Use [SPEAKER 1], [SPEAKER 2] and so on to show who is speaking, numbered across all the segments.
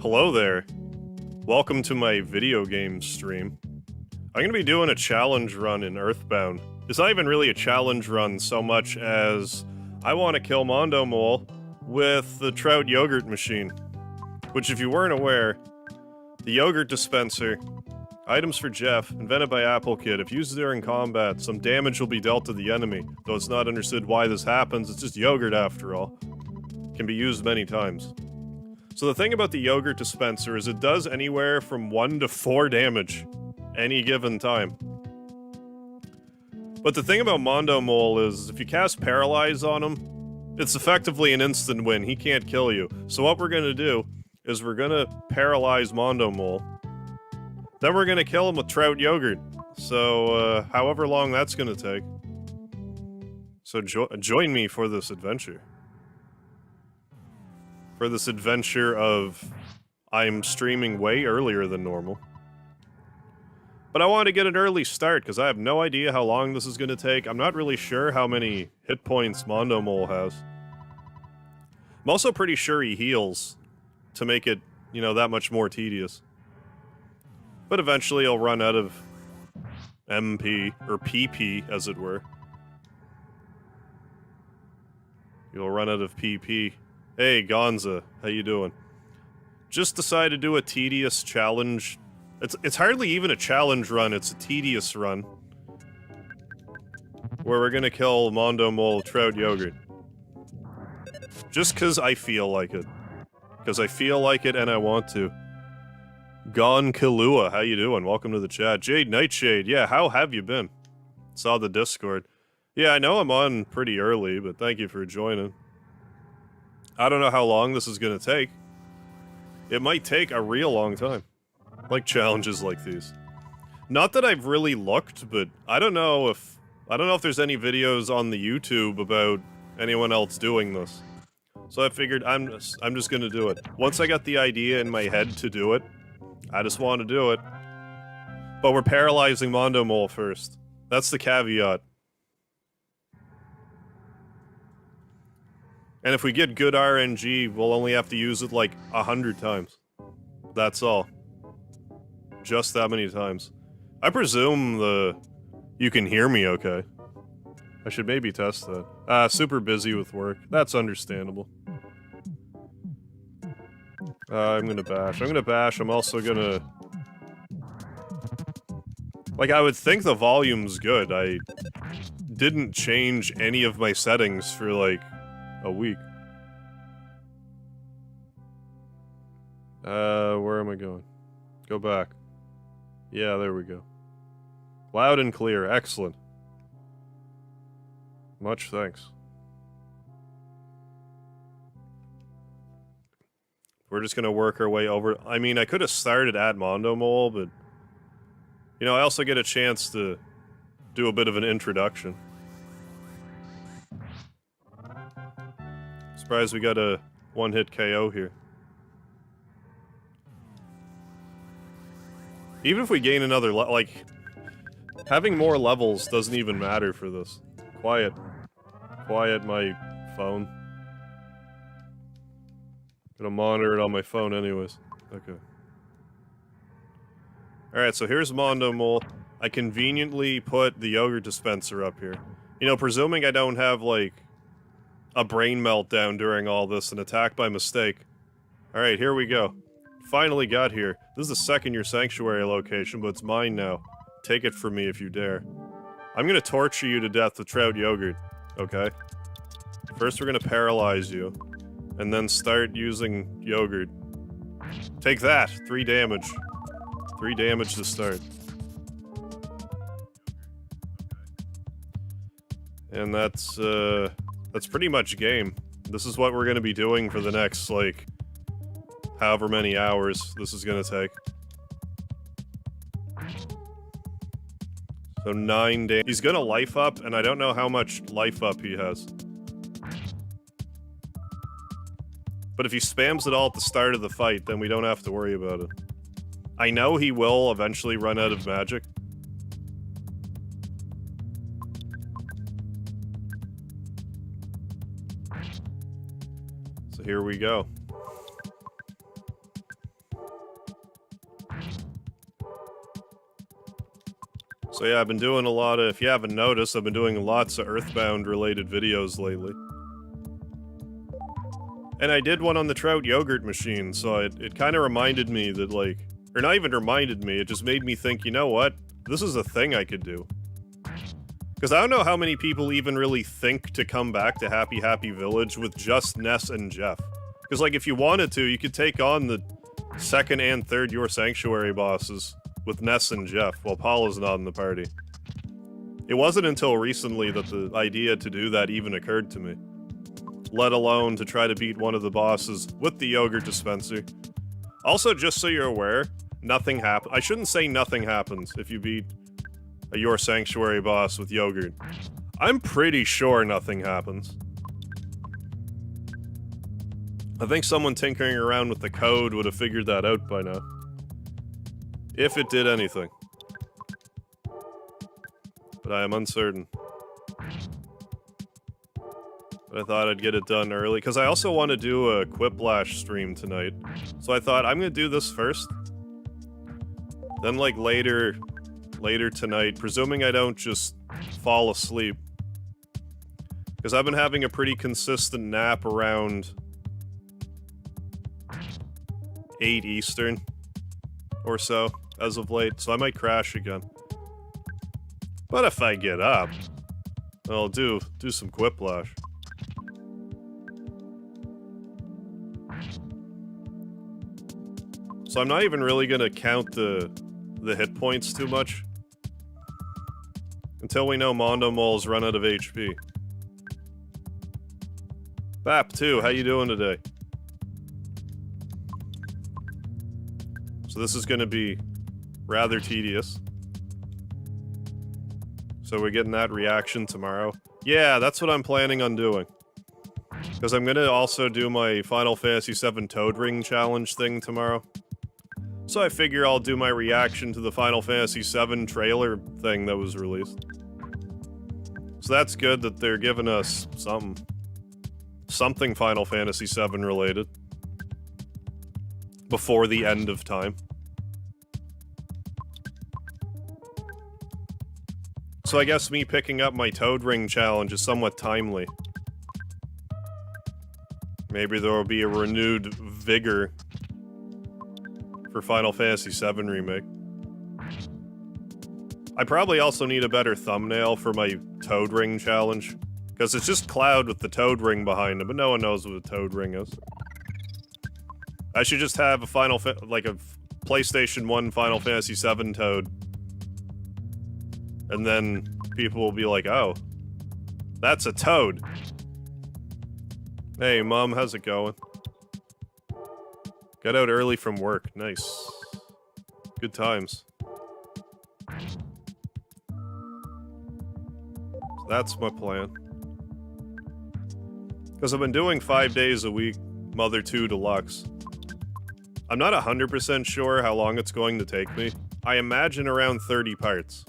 [SPEAKER 1] Hello there. Welcome to my video game stream. I'm gonna be doing a challenge run in Earthbound. It's not even really a challenge run so much as I want to kill Mondo Mole with the Trout Yogurt machine. Which, if you weren't aware, the yogurt dispenser, items for Jeff, invented by Apple Kid. If used during combat, some damage will be dealt to the enemy. Though it's not understood why this happens, it's just yogurt after all. Can be used many times. So the thing about the yogurt dispenser is it does anywhere from 1 to 4 damage any given time. But the thing about Mondo Mole is if you cast Paralyze on him, it's effectively an instant win. He can't kill you. So what we're gonna do is we're gonna paralyze Mondo Mole. Then we're gonna kill him with Trout Yogurt. So, however long that's gonna take. So join me for this adventure. For this adventure of I'm streaming way earlier than normal. But I want to get an early start because I have no idea how long this is going to take. I'm not really sure how many hit points Mondo Mole has. I'm also pretty sure he heals to make it, you know, that much more tedious. But eventually he'll run out of MP, or PP as it were. You'll run out of PP. Hey, Gonza, how you doing? Just decided to do a tedious challenge. It's hardly even a challenge run, it's a tedious run. Where we're gonna kill Mondo Mole Trout Yogurt. Just cause I feel like it. Cause I feel like it and I want to. Gon Kalua, how you doing? Welcome to the chat. Jade Nightshade, yeah, how have you been? Saw the Discord. Yeah, I know I'm on pretty early, but thank you for joining. I don't know how long this is gonna take. It might take a real long time. Like challenges like these. Not that I've really looked, but I don't know if there's any videos on the YouTube about anyone else doing this. So I figured I'm just gonna do it. Once I got the idea in my head to do it, I just want to do it. But we're paralyzing Mondo Mole first. That's the caveat. And if we get good RNG, we'll only have to use it like 100 times. That's all. Just that many times. I presume you can hear me okay. I should maybe test that. Super busy with work. That's understandable. I'm gonna bash. I'm also gonna... Like, I would think the volume's good. I didn't change any of my settings for, like, a week. Where am I going? Go back. Yeah, there we go. Loud and clear. Excellent. Much thanks. We're just gonna work our way over... I mean, I could have started at Mondo Mole, but... You know, I also get a chance to do a bit of an introduction. Surprised we got a one-hit KO here. Even if we gain another like, having more levels doesn't even matter for this. Quiet my phone. Gonna monitor it on my phone anyways. Okay. Alright, so here's Mondo Mole. I conveniently put the yogurt dispenser up here. You know, presuming I don't have, like, a brain meltdown during all this and attack by mistake. Alright, here we go. Finally got here. This is the second your sanctuary location, but it's mine now. Take it from me if you dare. I'm gonna torture you to death with Trout Yogurt, okay? First we're gonna paralyze you, and then start using yogurt. Take that! 3 damage. 3 damage to start. And that's pretty much game. This is what we're gonna be doing for the next, like, however many hours this is gonna take. So 9 days. He's gonna life up, and I don't know how much life up he has. But if he spams it all at the start of the fight, then we don't have to worry about it. I know he will eventually run out of magic. So here we go. So yeah, I've been doing a lot of, if you haven't noticed, I've been doing lots of Earthbound related videos lately. And I did one on the Trout Yogurt machine, so it kind of reminded me that, like, or not even reminded me, it just made me think, you know what? This is a thing I could do. Because I don't know how many people even really think to come back to Happy Happy Village with just Ness and Jeff. Because, like, if you wanted to, you could take on the second and third Your Sanctuary bosses with Ness and Jeff, while Paula's not in the party. It wasn't until recently that the idea to do that even occurred to me. Let alone to try to beat one of the bosses with the Yogurt Dispenser. Also, just so you're aware, nothing happens. I shouldn't say nothing happens if you beat a Your Sanctuary boss with Yogurt. I'm pretty sure nothing happens. I think someone tinkering around with the code would have figured that out by now. If it did anything. But I am uncertain. But I thought I'd get it done early, because I also want to do a Quiplash stream tonight. So I thought, I'm gonna do this first. Then, like, later tonight, presuming I don't just fall asleep. Because I've been having a pretty consistent nap around 8 Eastern or so as of late, so I might crash again. But if I get up, I'll do some Quiplash. So I'm not even really gonna count the hit points too much until we know Mondo Mole's run out of HP. Bap 2, how you doing today? So this is gonna be rather tedious. So we're getting that reaction tomorrow. Yeah, that's what I'm planning on doing. Because I'm gonna also do my Final Fantasy VII Toad Ring Challenge thing tomorrow. So I figure I'll do my reaction to the Final Fantasy VII trailer thing that was released. So that's good that they're giving us something Final Fantasy VII related. Before the end of time. So I guess me picking up my Toad Ring Challenge is somewhat timely. Maybe there will be a renewed vigor for Final Fantasy VII Remake. I probably also need a better thumbnail for my Toad Ring Challenge. Because it's just Cloud with the Toad Ring behind him, but no one knows what a Toad Ring is. I should just have a PlayStation 1 Final Fantasy VII Toad. And then people will be like, oh, that's a Toad. Hey, Mom, how's it going? Got out early from work. Nice. Good times. So that's my plan. Because I've been doing 5 days a week, Mother 2 Deluxe. I'm not 100% sure how long it's going to take me. I imagine around 30 parts.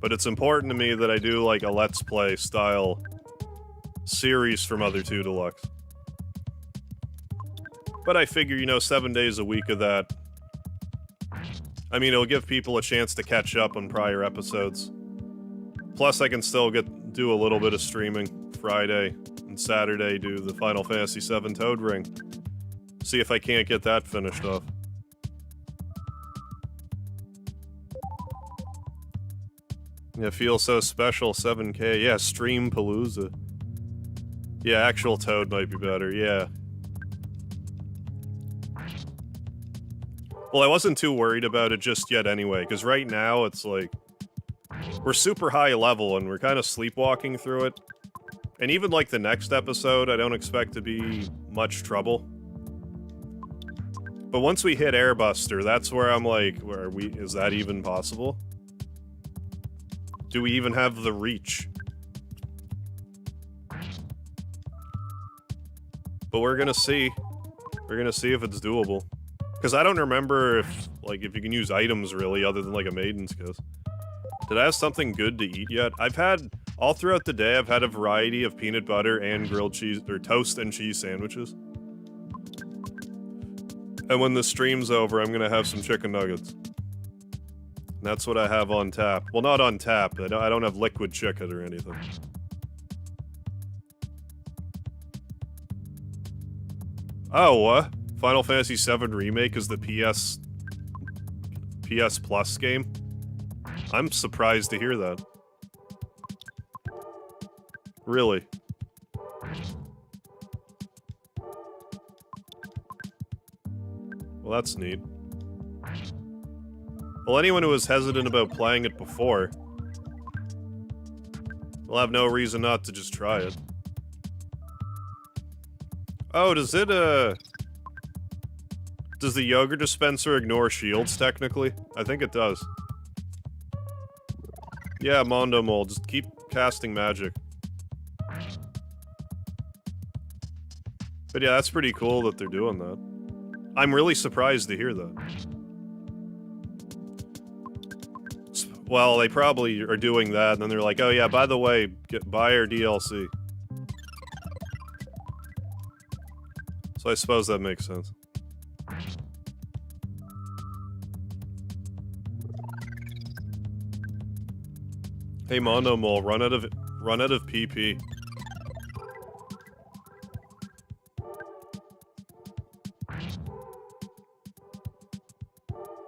[SPEAKER 1] But it's important to me that I do, like, a Let's Play style series for Mother 2 Deluxe. But I figure, you know, 7 days a week of that. I mean, it'll give people a chance to catch up on prior episodes. Plus, I can still do a little bit of streaming Friday and Saturday, do the Final Fantasy VII Toad Ring. See if I can't get that finished off. Yeah, feels so special, 7K. Yeah, Stream Palooza. Yeah, actual Toad might be better, yeah. Well, I wasn't too worried about it just yet anyway, because right now it's like... We're super high level and we're kind of sleepwalking through it. And even like the next episode, I don't expect to be much trouble. But once we hit Airbuster, that's where I'm like, is that even possible? Do we even have the reach? But we're gonna see. We're gonna see if it's doable. Because I don't remember if you can use items really, other than like a Maiden's Kiss. Did I have something good to eat yet? I've had, all throughout the day, I've had a variety of peanut butter and grilled cheese, or toast and cheese sandwiches. And when the stream's over, I'm gonna have some chicken nuggets. That's what I have on tap. Well, not on tap. I don't have liquid chicken or anything. Oh, what? Final Fantasy VII Remake is the PS Plus game? I'm surprised to hear that. Really? Well, that's neat. Well, anyone who was hesitant about playing it before will have no reason not to just try it. Oh, does it, does the yogurt dispenser ignore shields, technically? I think it does. Yeah, Mondo Mole, just keep casting magic. But yeah, that's pretty cool that they're doing that. I'm really surprised to hear that. Well, they probably are doing that, and then they're like, oh yeah, by the way, buy our DLC. So I suppose that makes sense. Hey Mondo Mole, run out of PP.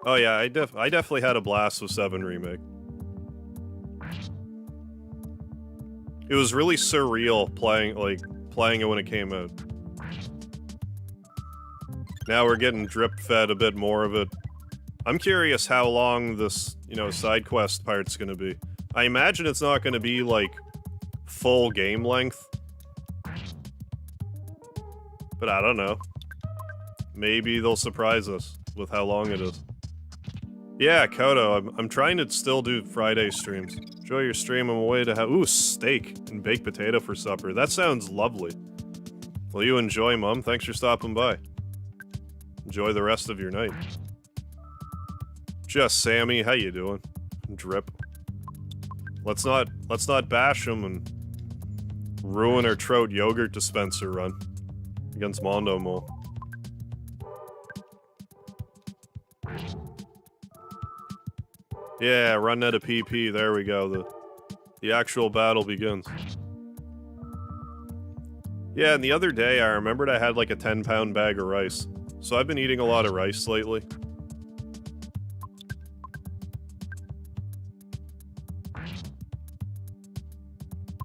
[SPEAKER 1] Oh yeah, I definitely had a blast with 7 Remake. It was really surreal playing it when it came out. Now we're getting drip-fed a bit more of it. I'm curious how long this, you know, side quest part's gonna be. I imagine it's not gonna be, like, full game length. But I don't know. Maybe they'll surprise us with how long it is. Yeah, Kodo, I'm trying to still do Friday streams. Enjoy your stream. I'm away to have— ooh, steak and baked potato for supper. That sounds lovely. Well, you enjoy, Mom. Thanks for stopping by. Enjoy the rest of your night. Just Sammy, how you doing? Drip. Let's not bash him and ruin our Trout Yogurt Dispenser run against Mondo Mole. Yeah, run out of PP, there we go, the actual battle begins. Yeah, and the other day I remembered I had like a 10-pound bag of rice. So I've been eating a lot of rice lately.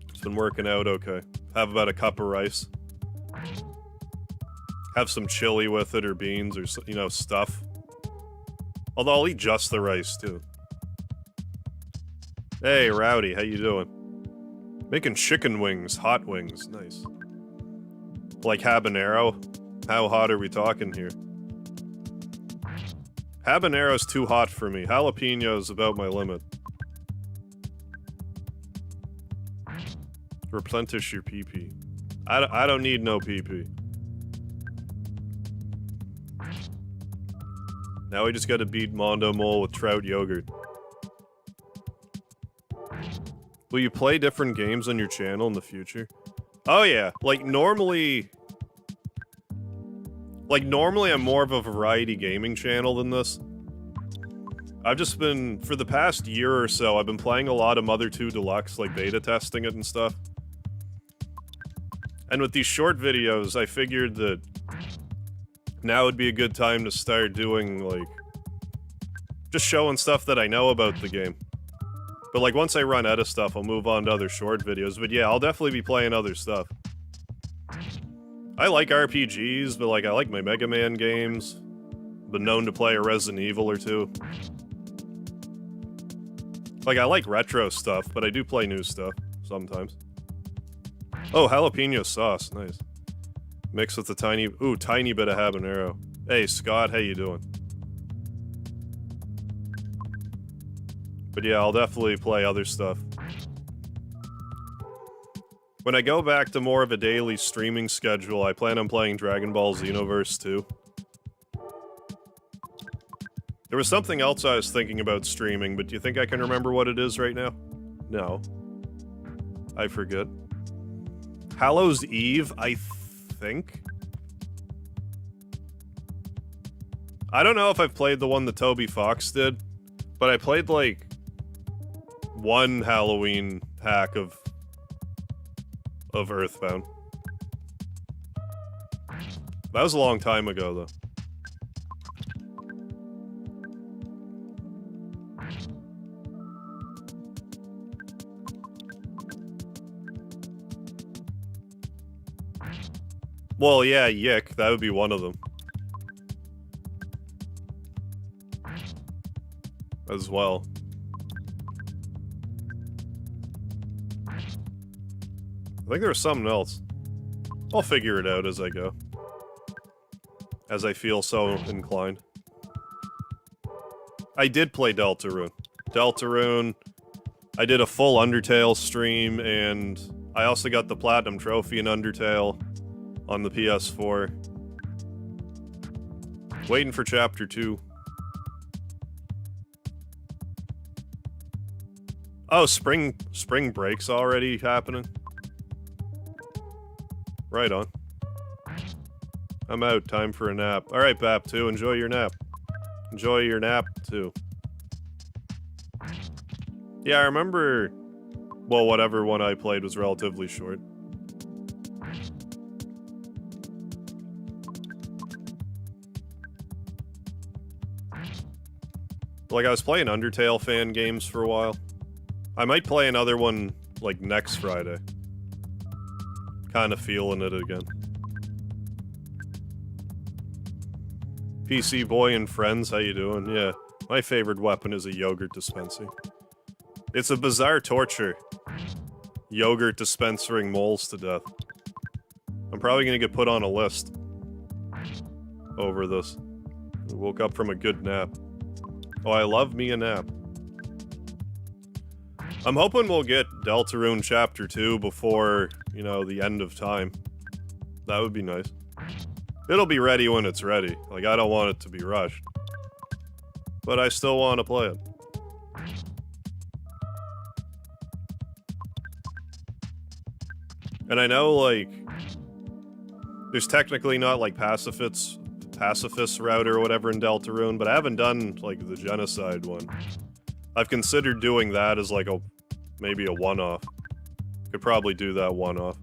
[SPEAKER 1] It's been working out okay. Have about a cup of rice. Have some chili with it or beans or, you know, stuff. Although I'll eat just the rice too. Hey, Rowdy, how you doing? Making chicken wings, hot wings, nice. Like habanero? How hot are we talking here? Habanero's too hot for me. Jalapeno's about my limit. Replenish your PP. I don't need no PP. Now we just gotta beat Mondo Mole with Trout Yogurt. Will you play different games on your channel in the future? Oh yeah, like normally I'm more of a variety gaming channel than this. I've just been, for the past year or so, I've been playing a lot of Mother 2 Deluxe, like beta testing it and stuff. And with these short videos, I figured that now would be a good time to start doing, like, just showing stuff that I know about the game. But, like, once I run out of stuff, I'll move on to other short videos. But yeah, I'll definitely be playing other stuff. I like RPGs, but, like, I like my Mega Man games. Been known to play a Resident Evil or two. Like, I like retro stuff, but I do play new stuff sometimes. Oh, jalapeno sauce, nice. Mixed with a tiny bit of habanero. Hey, Scott, how you doing? But yeah, I'll definitely play other stuff. When I go back to more of a daily streaming schedule, I plan on playing Dragon Ball Xenoverse 2. There was something else I was thinking about streaming, but do you think I can remember what it is right now? No. I forget. Hallows Eve, I think? I don't know if I've played the one that Toby Fox did, But I played, like, one Halloween hack of Earthbound. That was a long time ago, though. Well, yeah, Yick, that would be one of them. As well. I think there was something else. I'll figure it out as I go. As I feel so inclined. I did play Deltarune. Deltarune, I did a full Undertale stream, and I also got the Platinum Trophy in Undertale on the PS4. Waiting for Chapter 2. Oh, spring break's already happening? Right on. I'm out. Time for a nap. Alright, Bap2, enjoy your nap. Enjoy your nap, too. Yeah, I remember... Well, whatever one I played was relatively short. Like, I was playing Undertale fan games for a while. I might play another one, like, next Friday. Kinda feeling it again. PC boy and friends, how you doing? Yeah, my favorite weapon is a yogurt dispenser. It's a bizarre torture. Yogurt dispensering moles to death. I'm probably gonna get put on a list over this. I woke up from a good nap. Oh, I love me a nap. I'm hoping we'll get Deltarune Chapter 2 before, you know, the end of time. That would be nice. It'll be ready when it's ready. Like, I don't want it to be rushed. But I still want to play it. And I know, like, there's technically not, like, pacifist route or whatever in Deltarune, but I haven't done, like, the genocide one. I've considered doing that as, like, maybe a one-off. Could probably do that one-off.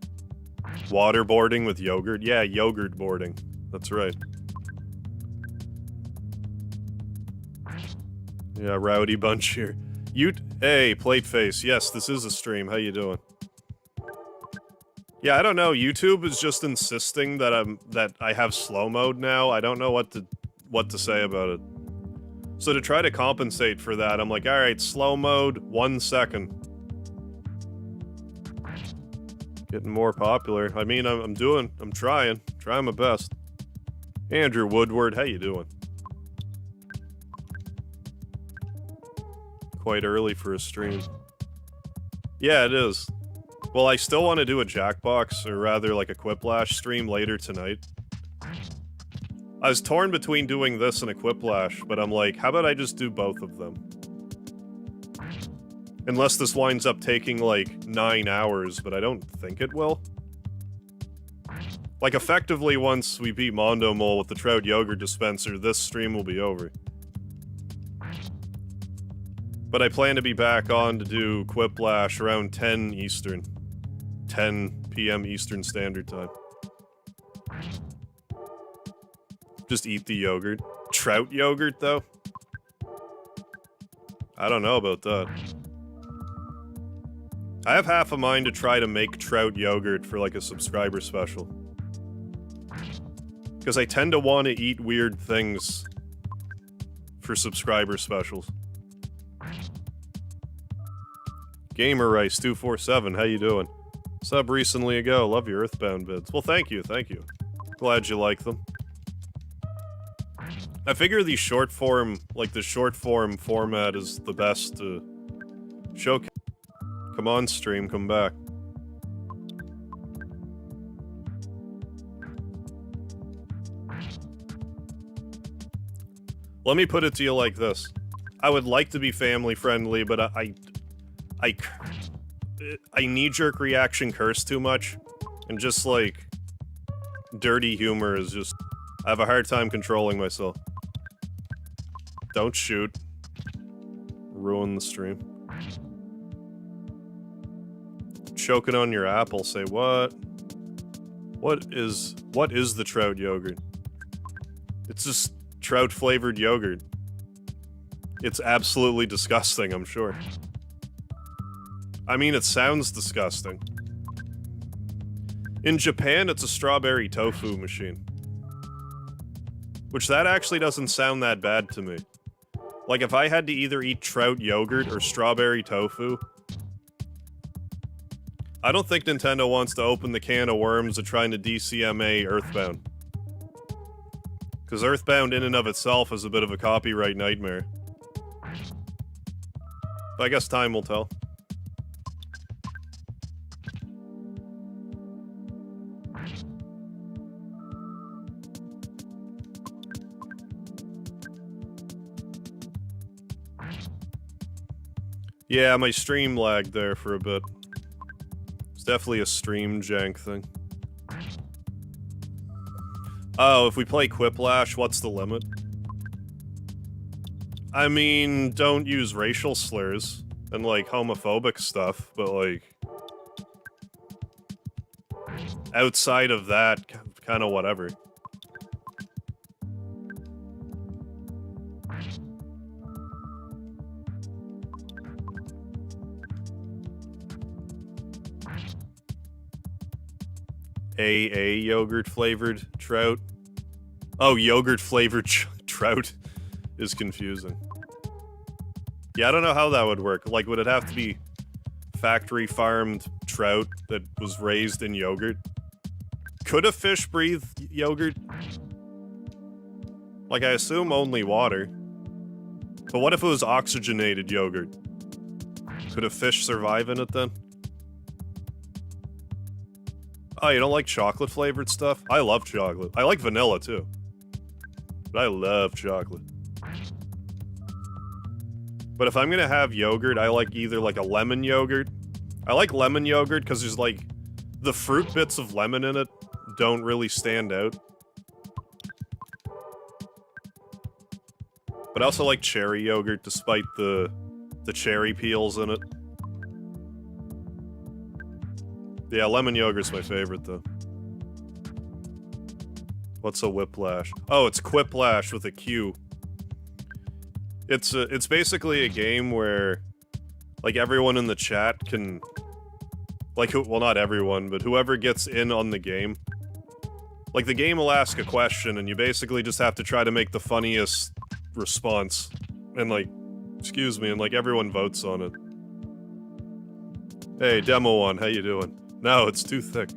[SPEAKER 1] Waterboarding with yogurt? Yeah, yogurt boarding. That's right. Yeah, rowdy bunch here. Hey, Plateface. Yes, this is a stream. How you doing? Yeah, I don't know. YouTube is just insisting that I have slow mode now. I don't know what to say about it. So to try to compensate for that, I'm like, alright, slow mode, 1 second. Getting more popular. I mean, I'm trying my best. Andrew Woodward, how you doing? Quite early for a stream. Yeah, it is. Well, I still want to do a Jackbox, or rather like a Quiplash stream later tonight. I was torn between doing this and a Quiplash, but I'm like, how about I just do both of them? Unless this winds up taking like 9 hours, but I don't think it will. Like, effectively, once we beat Mondo Mole with the Trout Yogurt Dispenser, this stream will be over. But I plan to be back on to do Quiplash around 10 Eastern. 10 PM Eastern Standard Time. Just eat the yogurt. Trout yogurt, though? I don't know about that. I have half a mind to try to make trout yogurt for, like, a subscriber special. Because I tend to want to eat weird things for subscriber specials. Gamer Rice 247, how you doing? Sub recently ago, love your Earthbound bids. Well, thank you. Glad you like them. I figure the short form, like the short form format is the best to showcase. Come on, stream, come back. Let me put it to you like this. I would like to be family friendly, but I knee-jerk reaction curse too much, and just, like, dirty humor is just... I have a hard time controlling myself. Don't shoot. ruin the stream. Choking on your apple, say what? What is the trout yogurt? It's just trout flavored yogurt. It's absolutely disgusting, I'm sure. I mean, it sounds disgusting. In Japan, it's a strawberry tofu machine. Which that actually doesn't sound that bad to me. Like, if I had to either eat trout yogurt or strawberry tofu, I don't think Nintendo wants to open the can of worms of trying to DCMA Earthbound. Because Earthbound in and of itself is a bit of a copyright nightmare. But I guess time will tell. Yeah, my stream lagged there for a bit. It's definitely a stream jank thing. Oh, if we play Quiplash, what's the limit? I mean, don't use racial slurs and, like, homophobic stuff, but, like... outside of that, kinda whatever. AA yogurt flavored trout. Oh, yogurt flavored trout is confusing. Yeah, I don't know how that would work. Like, would it have to be factory farmed trout that was raised in yogurt? Could a fish breathe yogurt? Like, I assume only water. But what if it was oxygenated yogurt? Could a fish survive in it then? Oh, you don't like chocolate-flavored stuff? I love chocolate. I like vanilla, too. But I love chocolate. But if I'm gonna have yogurt, I like either, like, a lemon yogurt. I like lemon yogurt because there's, like, the fruit bits of lemon in it don't really stand out. But I also like cherry yogurt, despite the cherry peels in it. Yeah, lemon yogurt's my favorite, though. What's a Whiplash? Oh, it's Quiplash with a Q. It's basically a game where, like, everyone in the chat can... Like, well, not everyone, but whoever gets in on the game. Like, the game will ask a question, and you basically just have to try to make the funniest response. And, like, excuse me, and, like, everyone votes on it. Hey, Demo One, how you doing? No, it's too thick.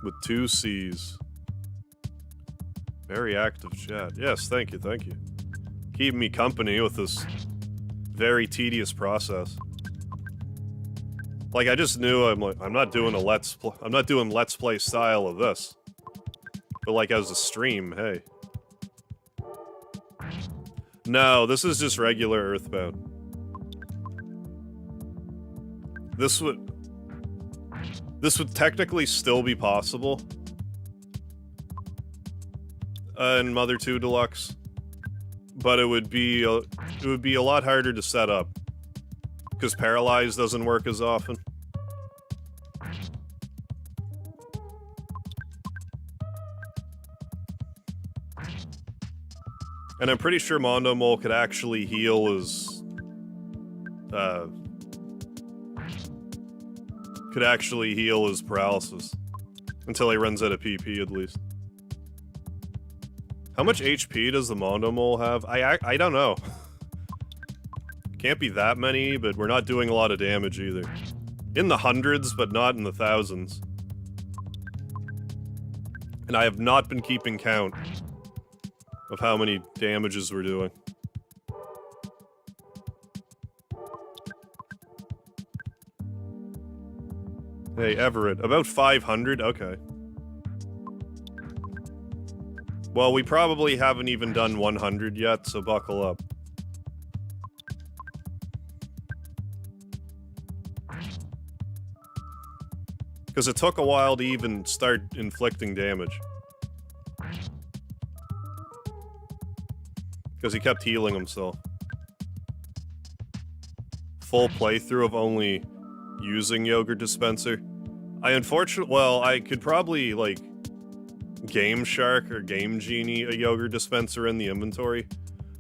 [SPEAKER 1] With 2 C's. Very active chat. Yes, thank you, thank you. Keeping me company with this very tedious process. Like, I just knew I'm not doing Let's Play style of this. But, like, as a stream, hey. No, this is just regular Earthbound. This would technically still be possible in Mother 2 Deluxe, but it would be a lot harder to set up because Paralyze doesn't work as often. And I'm pretty sure Mondo Mole could actually heal his... could actually heal his paralysis. Until he runs out of PP, at least. How much HP does the Mondo Mole have? I don't know. Can't be that many, but we're not doing a lot of damage either. In the hundreds, but not in the thousands. And I have not been keeping count of how many damages we're doing. Hey, Everett, about 500? Okay. Well, we probably haven't even done 100 yet, so buckle up. Because it took a while to even start inflicting damage. Because he kept healing himself. Full playthrough of only using Yogurt Dispenser. I could probably, like, Game Shark or Game Genie a Yogurt Dispenser in the inventory.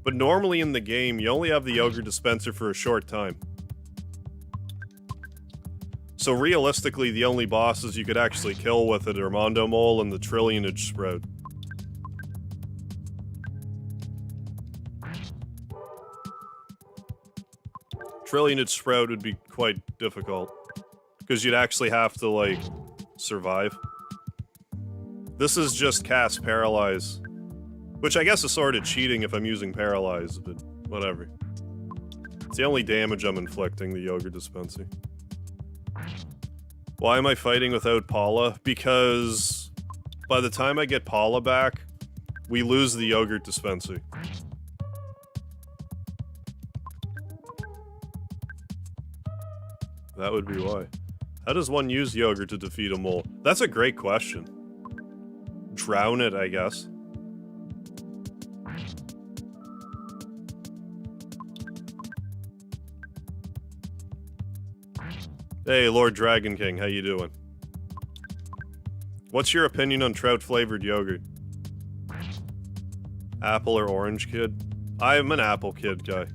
[SPEAKER 1] But normally in the game, you only have the Yogurt Dispenser for a short time. So realistically, the only bosses you could actually kill with it are Mondo Mole and the Trillionage Sprout. Trillionage Sprout would be quite difficult. Because you'd actually have to, like, survive. This is just cast Paralyze. Which I guess is sort of cheating if I'm using Paralyze, but whatever. It's the only damage I'm inflicting, the Yogurt Dispenser. Why am I fighting without Paula? Because by the time I get Paula back, we lose the Yogurt Dispenser. That would be why. How does one use yogurt to defeat a mole? That's a great question. Drown it, I guess. Hey, Lord Dragon King, how you doing? What's your opinion on trout-flavored yogurt? Apple or orange kid? I'm an apple kid guy.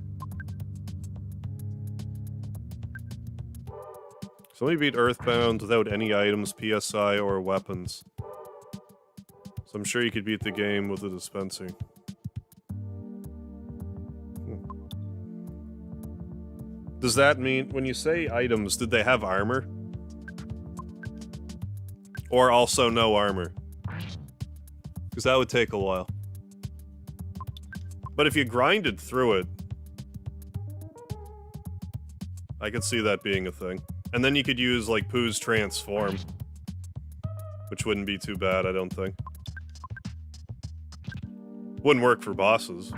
[SPEAKER 1] Somebody beat Earthbound without any items, PSI, or weapons. So I'm sure you could beat the game with a dispenser. Does that mean, when you say items, did they have armor? Or also no armor? Because that would take a while. But if you grinded through it, I could see that being a thing. And then you could use, like, Pooh's Transform. Which wouldn't be too bad, I don't think. Wouldn't work for bosses.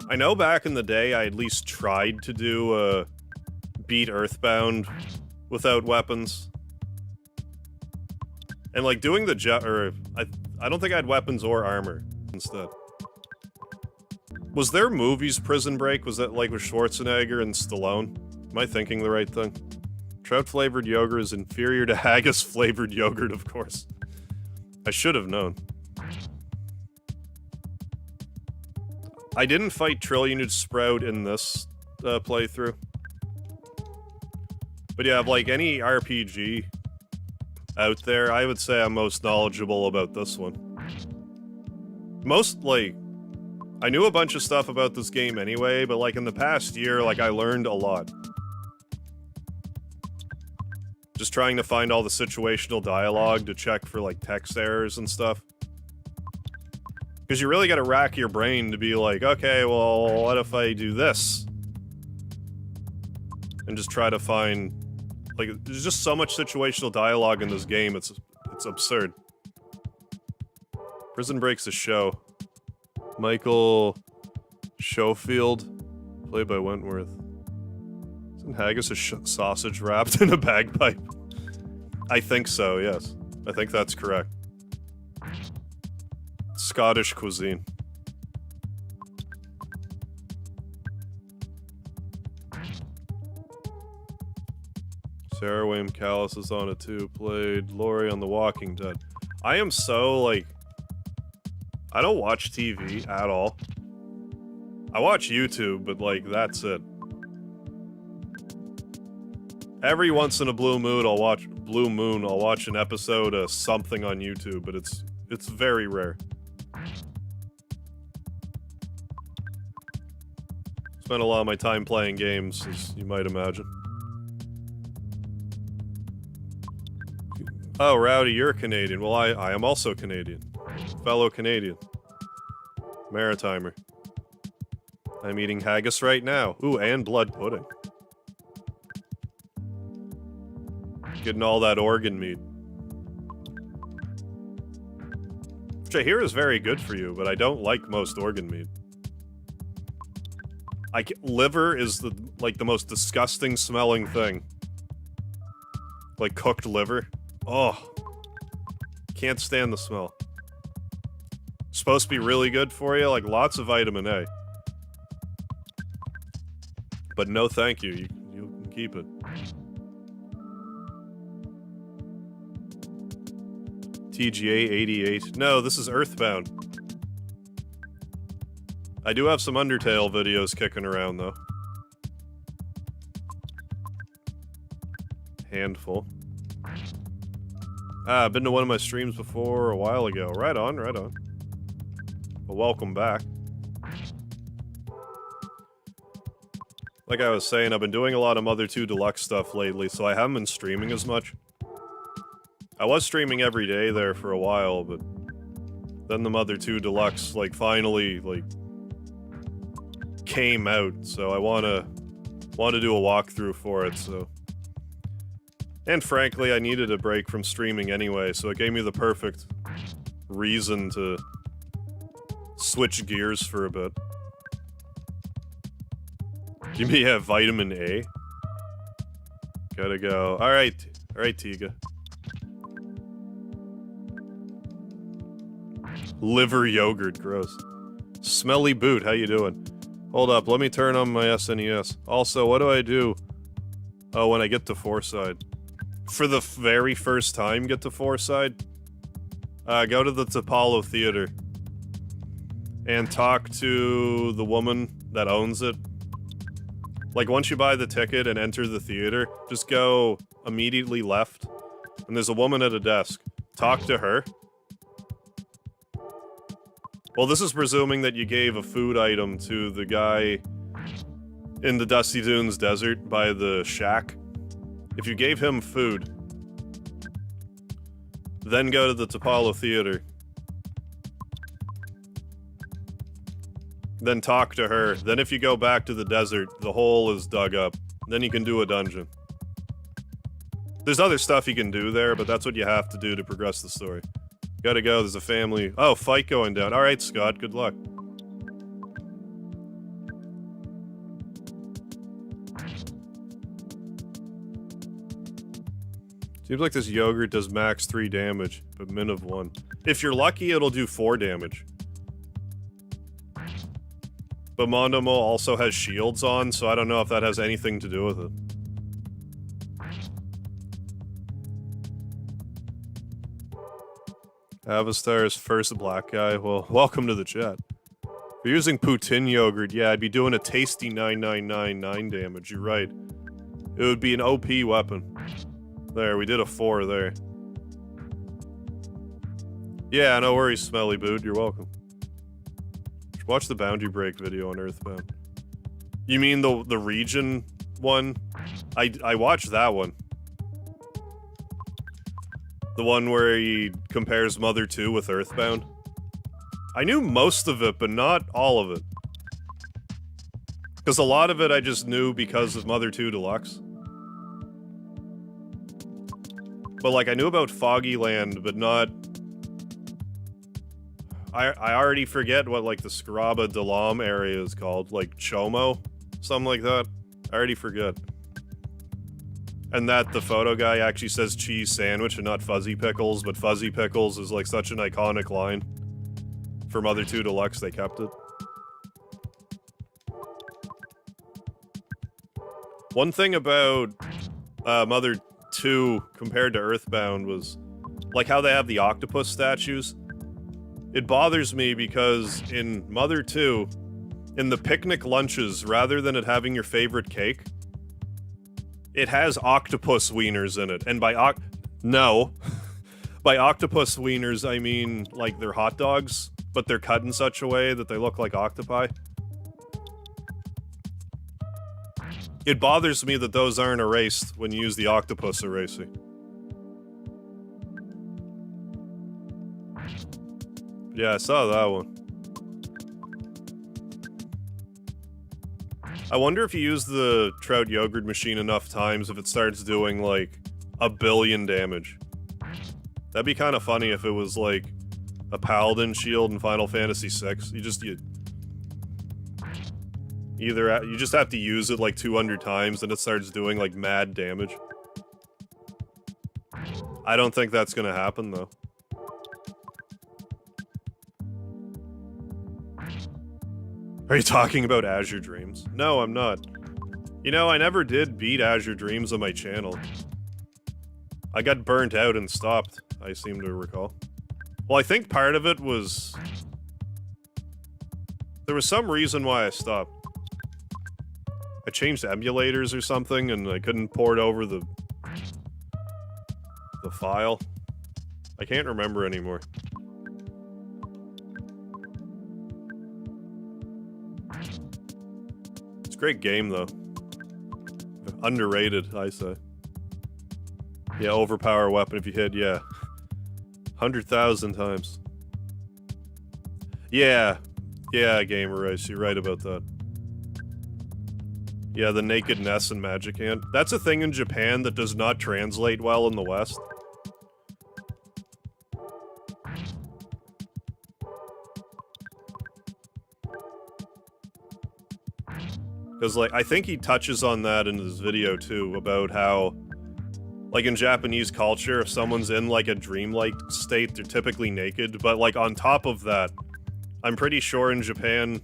[SPEAKER 1] I know back in the day I at least tried to do, beat Earthbound without weapons. And, like, doing the I don't think I had weapons or armor instead. Was there movies Prison Break? Was that, like, with Schwarzenegger and Stallone? Am I thinking the right thing? Trout-flavored yogurt is inferior to haggis-flavored yogurt, of course. I should have known. I didn't fight Trillionage Sprout in this playthrough. But yeah, like any RPG out there, I would say I'm most knowledgeable about this one. I knew a bunch of stuff about this game anyway, but like in the past year, like I learned a lot. Just trying to find all the situational dialogue to check for like text errors and stuff. Because you really gotta rack your brain to be like, okay, well, what if I do this? And just try to find... Like, there's just so much situational dialogue in this game, it's absurd. Prison Break's a show. Michael Schofield, played by Wentworth. Isn't haggis a sausage wrapped in a bagpipe? I think so, yes. I think that's correct. Scottish cuisine. Sarah William Callis is on it too. Played Laurie on The Walking Dead. I am so, like... I don't watch TV at all. I watch YouTube, but, like, that's it. Every once in a blue moon, I'll watch an episode of something on YouTube, but it's very rare. Spend a lot of my time playing games, as you might imagine. Oh, Rowdy, you're Canadian. Well, I am also Canadian. Fellow Canadian. Maritimer. I'm eating haggis right now. Ooh, and blood pudding. Getting all that organ meat. Which I hear is very good for you, but I don't like most organ meat. Liver is the most disgusting smelling thing. Like cooked liver. Oh. Can't stand the smell. Supposed to be really good for you, like lots of vitamin A. But no thank you, you can keep it. TGA 88. No, this is Earthbound. I do have some Undertale videos kicking around, though. Handful. I've been to one of my streams before a while ago. Right on, right on. Well, welcome back. Like I was saying, I've been doing a lot of Mother 2 Deluxe stuff lately, so I haven't been streaming as much. I was streaming every day there for a while, but then the Mother 2 Deluxe, like, finally, like, came out, so I wanna do a walkthrough for it, so... And frankly, I needed a break from streaming anyway, so it gave me the perfect reason to switch gears for a bit. Give me a vitamin A. Gotta go. Alright, Tiga. Liver yogurt, gross. Smelly boot, how you doing? Hold up, let me turn on my SNES. Also, what do I do? Oh, when I get to Fourside. For the very first time get to Fourside? Go to the Apollo Theater. And talk to the woman that owns it. Like, once you buy the ticket and enter the theater, just go immediately left. And there's a woman at a desk. Talk to her. Well, this is presuming that you gave a food item to the guy in the Dusty Dunes desert by the shack. If you gave him food, then go to the Apollo Theater. Then talk to her. Then if you go back to the desert, the hole is dug up. Then you can do a dungeon. There's other stuff you can do there, but that's what you have to do to progress the story. Gotta go, there's a family. Oh, fight going down. Alright, Scott, good luck. Seems like this yogurt does max 3 damage, but min of 1. If you're lucky, it'll do 4 damage. But Mondo Mole also has shields on, so I don't know if that has anything to do with it. Avastar's first black guy. Well, welcome to the chat. If you're using Poutine yogurt, yeah, I'd be doing a tasty 9999 damage. You're right. It would be an OP weapon. There, we did a 4 there. Yeah, no worries, Smelly Boot. You're welcome. Watch the Boundary Break video on Earthbound. You mean the region one? I watched that one. The one where he compares Mother 2 with Earthbound. I knew most of it, but not all of it. Because a lot of it I just knew because of Mother 2 Deluxe. But like, I knew about Foggy Land, but not... I already forget what, like, the Scaraba Dalam area is called. Like, Chomo? Something like that. I already forget. And that the photo guy actually says cheese sandwich and not fuzzy pickles, but fuzzy pickles is, like, such an iconic line. For Mother 2 Deluxe, they kept it. One thing about Mother 2 compared to Earthbound was, like, how they have the octopus statues. It bothers me because in Mother 2, in the picnic lunches, rather than it having your favorite cake, it has octopus wieners in it. And by no. By octopus wieners, I mean, like, they're hot dogs, but they're cut in such a way that they look like octopi. It bothers me that those aren't erased when you use the octopus erasing. Yeah, I saw that one. I wonder if you use the Trout Yogurt machine enough times if it starts doing, like, 1 billion damage. That'd be kind of funny if it was, like, a Paladin shield in Final Fantasy VI. You just have to use it, like, 200 times and it starts doing, like, mad damage. I don't think that's gonna happen, though. Are you talking about Azure Dreams? No, I'm not. You know, I never did beat Azure Dreams on my channel. I got burnt out and stopped, I seem to recall. Well, I think part of it was... There was some reason why I stopped. I changed emulators or something, and I couldn't port over the file. I can't remember anymore. It's a great game, though. Underrated, I say. Yeah, overpower weapon if you hit, yeah. 100,000 times. Yeah. Yeah, Gamer Race, you're right about that. Yeah, the naked Ness and Magic Hand. That's a thing in Japan that does not translate well in the West. Because, like, I think he touches on that in his video, too, about how, like, in Japanese culture, if someone's in, like, a dreamlike state, they're typically naked, but, like, on top of that, I'm pretty sure in Japan,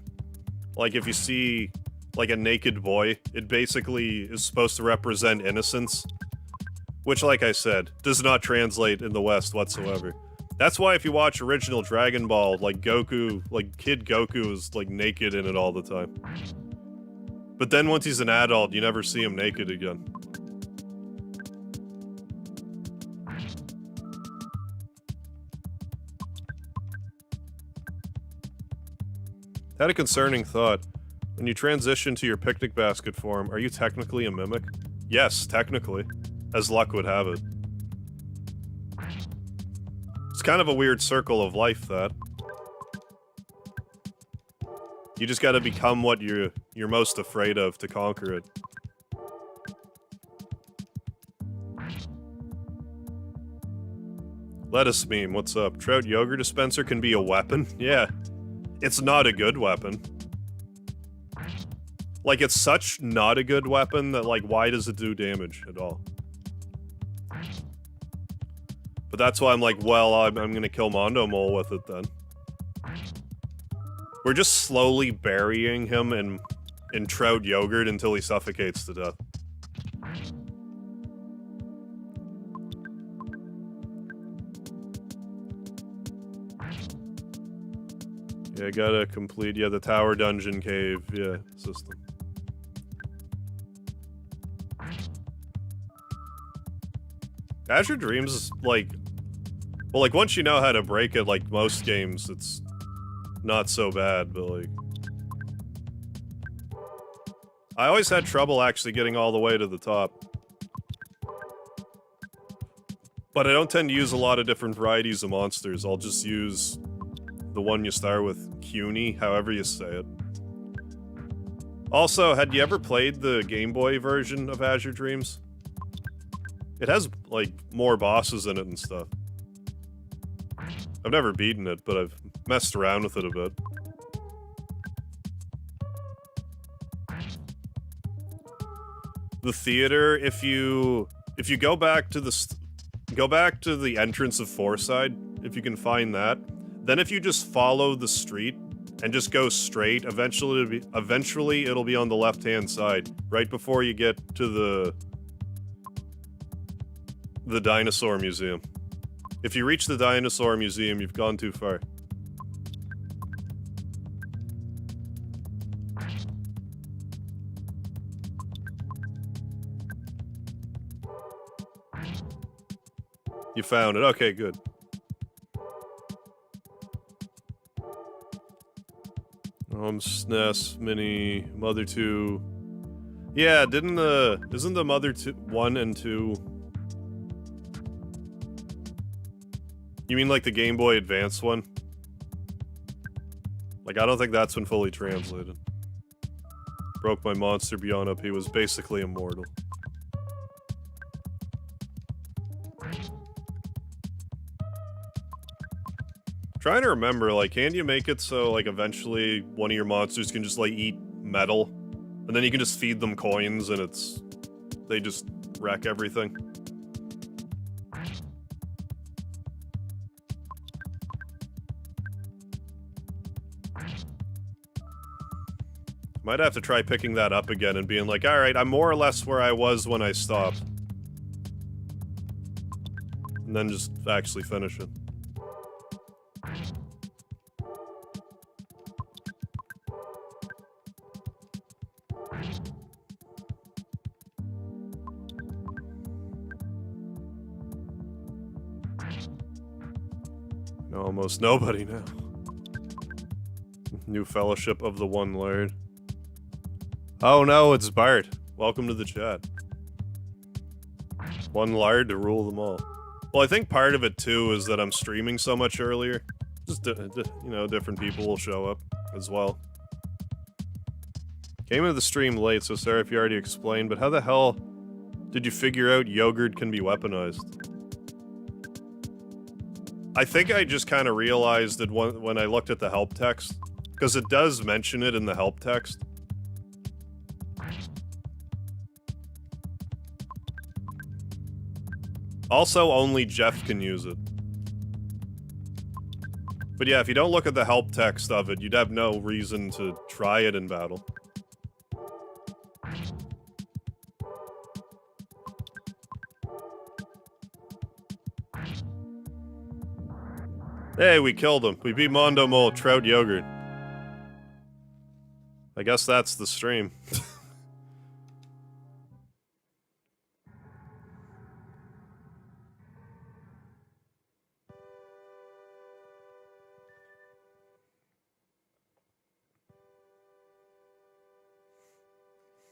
[SPEAKER 1] like, if you see, like, a naked boy, it basically is supposed to represent innocence. Which, like I said, does not translate in the West whatsoever. That's why if you watch original Dragon Ball, like, Goku, like, Kid Goku is, like, naked in it all the time. But then once he's an adult, you never see him naked again. Had a concerning thought. When you transition to your picnic basket form, are you technically a mimic? Yes, technically. As luck would have it. It's kind of a weird circle of life, that. You just gotta become what you're most afraid of to conquer it. Lettuce meme, what's up? Trout Yogurt Dispenser can be a weapon? Yeah. It's not a good weapon. Like, it's such not a good weapon that, like, why does it do damage at all? But that's why I'm like, well, I'm gonna kill Mondo Mole with it then. We're just slowly burying him in Trout Yogurt until he suffocates to death. Yeah, gotta complete, yeah, the Tower Dungeon Cave, yeah, system. Azure Dreams is, like... Well, like, once you know how to break it, like most games, it's not so bad, but, like... I always had trouble actually getting all the way to the top. But I don't tend to use a lot of different varieties of monsters, I'll just use the one you start with, CUNY, however you say it. Also, had you ever played the Game Boy version of Azure Dreams? It has, like, more bosses in it and stuff. I've never beaten it, but I've messed around with it a bit. The theater, if you go back to the entrance of Fourside, if you can find that, then if you just follow the street and just go straight, eventually it'll be on the left-hand side, right before you get to the Dinosaur Museum. If you reach the Dinosaur Museum, you've gone too far. You found it. Okay, good. SNES, Mini, Mother 2. Yeah, isn't the Mother 2, 1 and 2... You mean like the Game Boy Advance one? Like, I don't think that's been fully translated. Broke my monster beyond up, he was basically immortal. Trying to remember, like, can you make it so, like, eventually one of your monsters can just, like, eat metal? And then you can just feed them coins and they just wreck everything? Might have to try picking that up again and being like, alright, I'm more or less where I was when I stopped. And then just actually finish it. Almost nobody now. New Fellowship of the One Lord. Oh no, it's Bart. Welcome to the chat. One lard to rule them all. Well, I think part of it too is that I'm streaming so much earlier. Just, you know, different people will show up as well. Came into the stream late, so sorry if you already explained, but how the hell did you figure out yogurt can be weaponized? I think I just kind of realized it when I looked at the help text, because it does mention it in the help text. Also, only Jeff can use it. But yeah, if you don't look at the help text of it, you'd have no reason to try it in battle. Hey, we killed him. We beat Mondo Mole, Trout Yogurt. I guess that's the stream.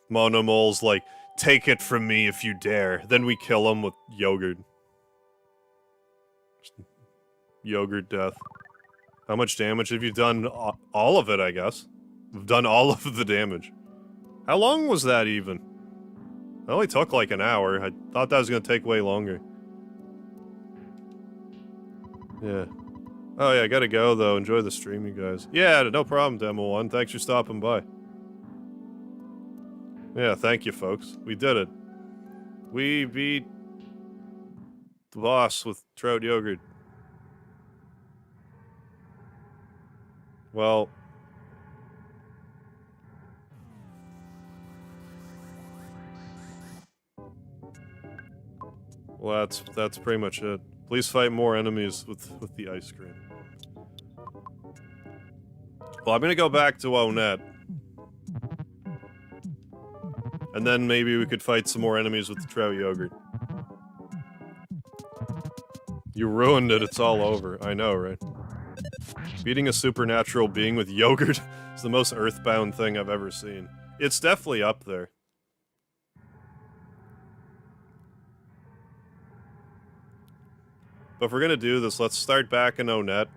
[SPEAKER 1] Mondo Mole's like, take it from me if you dare. Then we kill him with yogurt. Yogurt death. How much damage have you done? All of it, I guess. We've done all of the damage. How long was that even? It only took like an hour. I thought that was gonna take way longer. Yeah. Oh yeah, I gotta go though. Enjoy the stream, you guys. Yeah, no problem, Demo 1. Thanks for stopping by. Yeah, thank you, folks. We did it. We beat the boss with Trout Yogurt. Well... Well, that's pretty much it. Please fight more enemies with the ice cream. Well, I'm gonna go back to Onet. And then maybe we could fight some more enemies with the Trout Yogurt. You ruined it, it's all over. I know, right? Beating a supernatural being with yogurt is the most Earthbound thing I've ever seen. It's definitely up there. But if we're gonna do this, let's start back in Onet.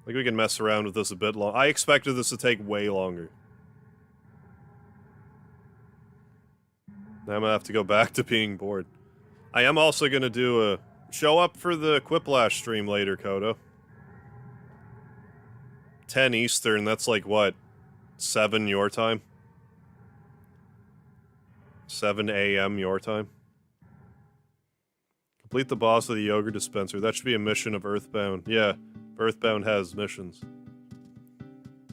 [SPEAKER 1] I think we can mess around with this a bit long. I expected this to take way longer. Now I'm gonna have to go back to being bored. I am also gonna do a show up for the Quiplash stream later, Kodo. 10 Eastern, that's like what? 7 your time? 7 AM your time? Complete the boss of the Yogurt Dispenser. That should be a mission of Earthbound. Yeah, Earthbound has missions.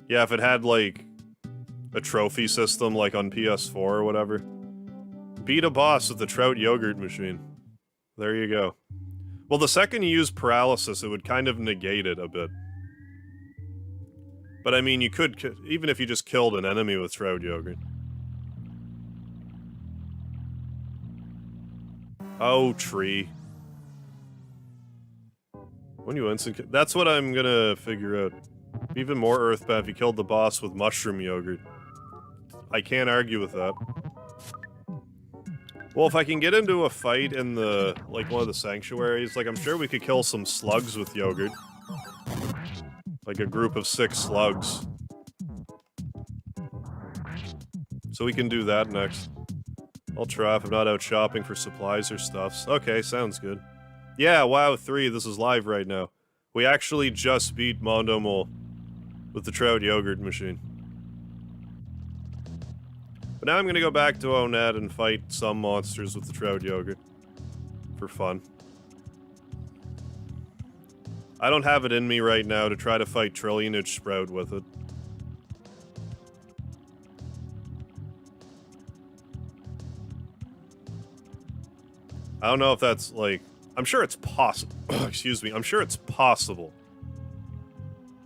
[SPEAKER 1] Yeah, if it had, like, a trophy system, like on PS4 or whatever. Beat a boss with the Trout Yogurt machine. There you go. Well, the second you use Paralysis, it would kind of negate it a bit. But I mean, you could, even if you just killed an enemy with Trout Yogurt. Oh, tree. When you instant... That's what I'm gonna figure out. Even more Earthbound if you killed the boss with mushroom yogurt. I can't argue with that. Well, if I can get into a fight in the, like, one of the sanctuaries, like, I'm sure we could kill some slugs with yogurt. Like a group of 6 slugs. So we can do that next. I'll try if I'm not out shopping for supplies or stuffs. Okay, sounds good. Yeah, WoW 3, this is live right now. We actually just beat Mondo Mole with the Trout Yogurt machine. But now I'm gonna go back to Onet and fight some monsters with the Trout Yogurt. For fun. I don't have it in me right now to try to fight Trillionage Sprout with it. I don't know if that's, like... I'm sure it's possible. Excuse me. I'm sure it's possible.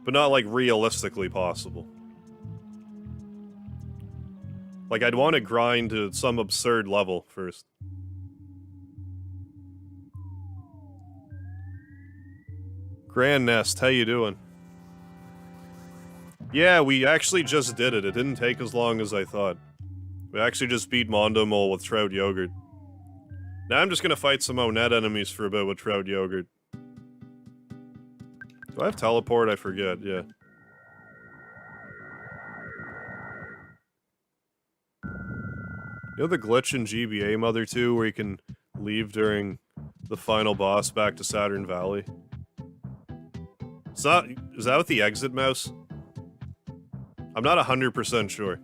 [SPEAKER 1] But not, like, realistically possible. Like, I'd want to grind to some absurd level first. Grand Nest, how you doing? Yeah, we actually just did it. It didn't take as long as I thought. We actually just beat Mondo Mole with Trout Yogurt. Now I'm just gonna fight some Onett enemies for a bit with Trout Yogurt. Do I have teleport? I forget, yeah. You know the glitch in GBA Mother 2 where you can leave during the final boss back to Saturn Valley? Is that with the exit mouse? I'm not 100% sure.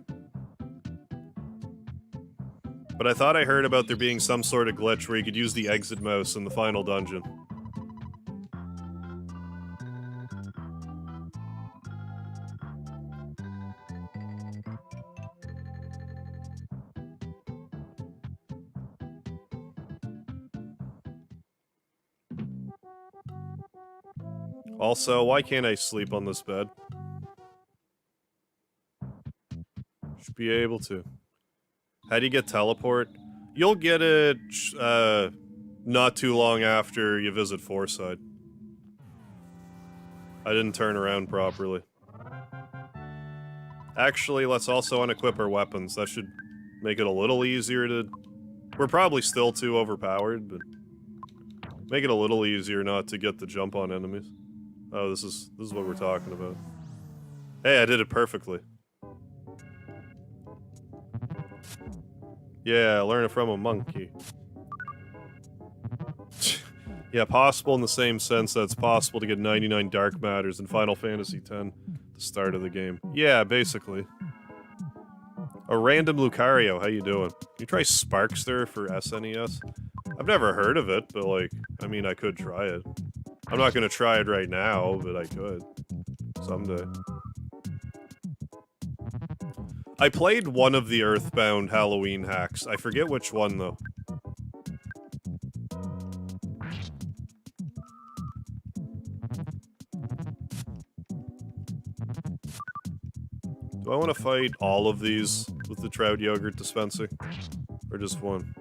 [SPEAKER 1] But I thought I heard about there being some sort of glitch where you could use the exit mouse in the final dungeon. Also, why can't I sleep on this bed? Should be able to. How do you get teleport? You'll get it, not too long after you visit Foresight. I didn't turn around properly. Actually, let's also unequip our weapons. That should make it a little easier to... We're probably still too overpowered, but... Make it a little easier not to get the jump on enemies. Oh, this is what we're talking about. Hey, I did it perfectly. Yeah, learn it from a monkey. Yeah, possible in the same sense that it's possible to get 99 dark matters in Final Fantasy X at the start of the game. Yeah, basically. A random Lucario, how you doing? Can you try Sparkster for SNES? I've never heard of it, but like, I mean, I could try it. I'm not gonna try it right now, but I could. Someday. I played one of the Earthbound Halloween hacks. I forget which one, though. Do I want to fight all of these with the Trout Yogurt Dispenser? Or just one?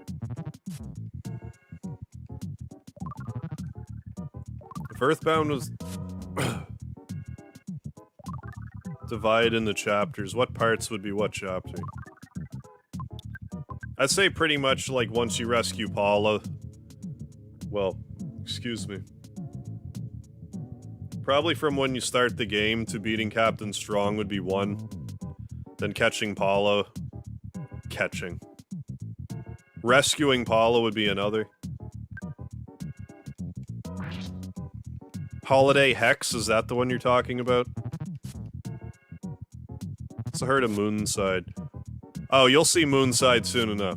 [SPEAKER 1] If Earthbound was... divided into chapters, what parts would be what chapter? I'd say pretty much like once you rescue Paula. Well, excuse me. Probably from when you start the game to beating Captain Strong would be one. Then catching Paula. Catching. Rescuing Paula would be another. Holiday Hex, is that the one you're talking about? I heard of Moonside. Oh, you'll see Moonside soon enough.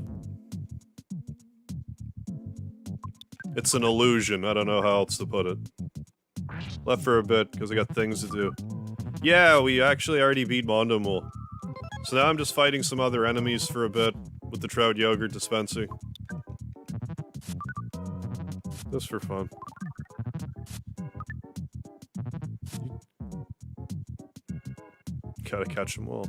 [SPEAKER 1] It's an illusion. I don't know how else to put it. Left for a bit, because I got things to do. Yeah, we actually already beat Mondo Mole. So now I'm just fighting some other enemies for a bit with the Trout Yogurt Dispenser. Just for fun. Gotta catch them all.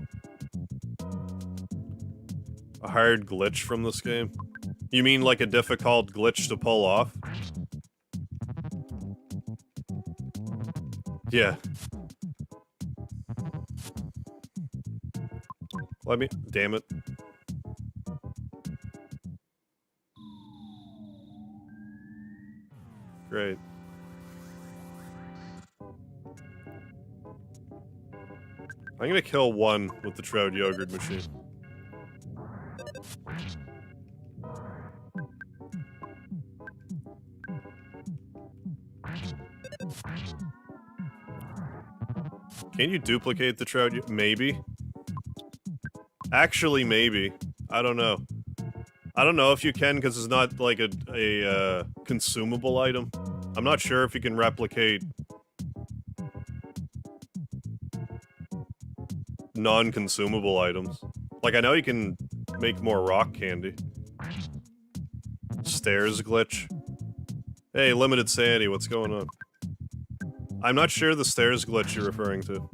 [SPEAKER 1] A hard glitch from this game? You mean like a difficult glitch to pull off? Yeah. Let me... Damn it. Great. I'm gonna kill one with the Trout Yogurt machine. Can you duplicate the Trout Yogurt? Maybe. Actually, maybe. I don't know. I don't know if you can, because it's not like a consumable item. I'm not sure if you can replicate non-consumable items. Like, I know you can make more rock candy. Stairs glitch. Hey, limited sanity, what's going on? I'm not sure the stairs glitch you're referring to.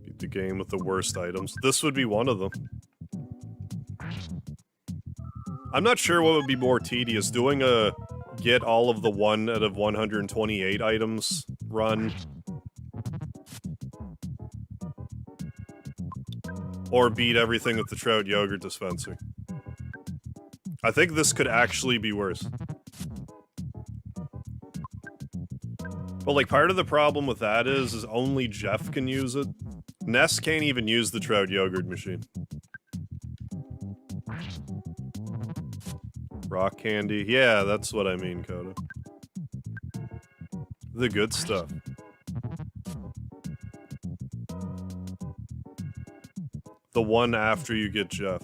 [SPEAKER 1] Beat the game with the worst items. This would be one of them. I'm not sure what would be more tedious, doing a get all of the 1 out of 128 items run, or beat everything with the Trout Yogurt Dispenser. I think this could actually be worse. But like, part of the problem with that is only Jeff can use it. Ness can't even use the Trout Yogurt machine. Rock candy. Yeah, that's what I mean, Coda. The good stuff. The one after you get Jeff.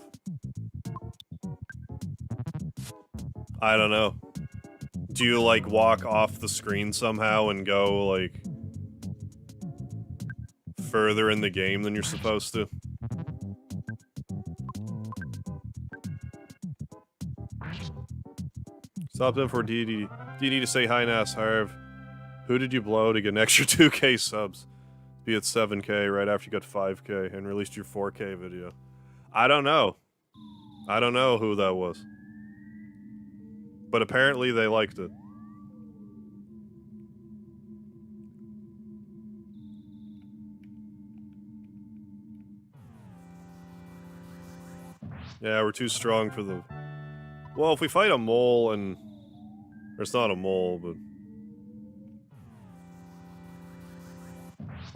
[SPEAKER 1] I don't know. Do you, like, walk off the screen somehow and go, like, further in the game than you're supposed to? Stopped in for DD to say hi, MegaHarv. Who did you blow to get an extra 2k subs? Be at 7k right after you got 5k and released your 4k video. I don't know. I don't know who that was. But apparently they liked it. Yeah, we're too strong for the... Well, if we fight a mole and... Or it's not a mole, but...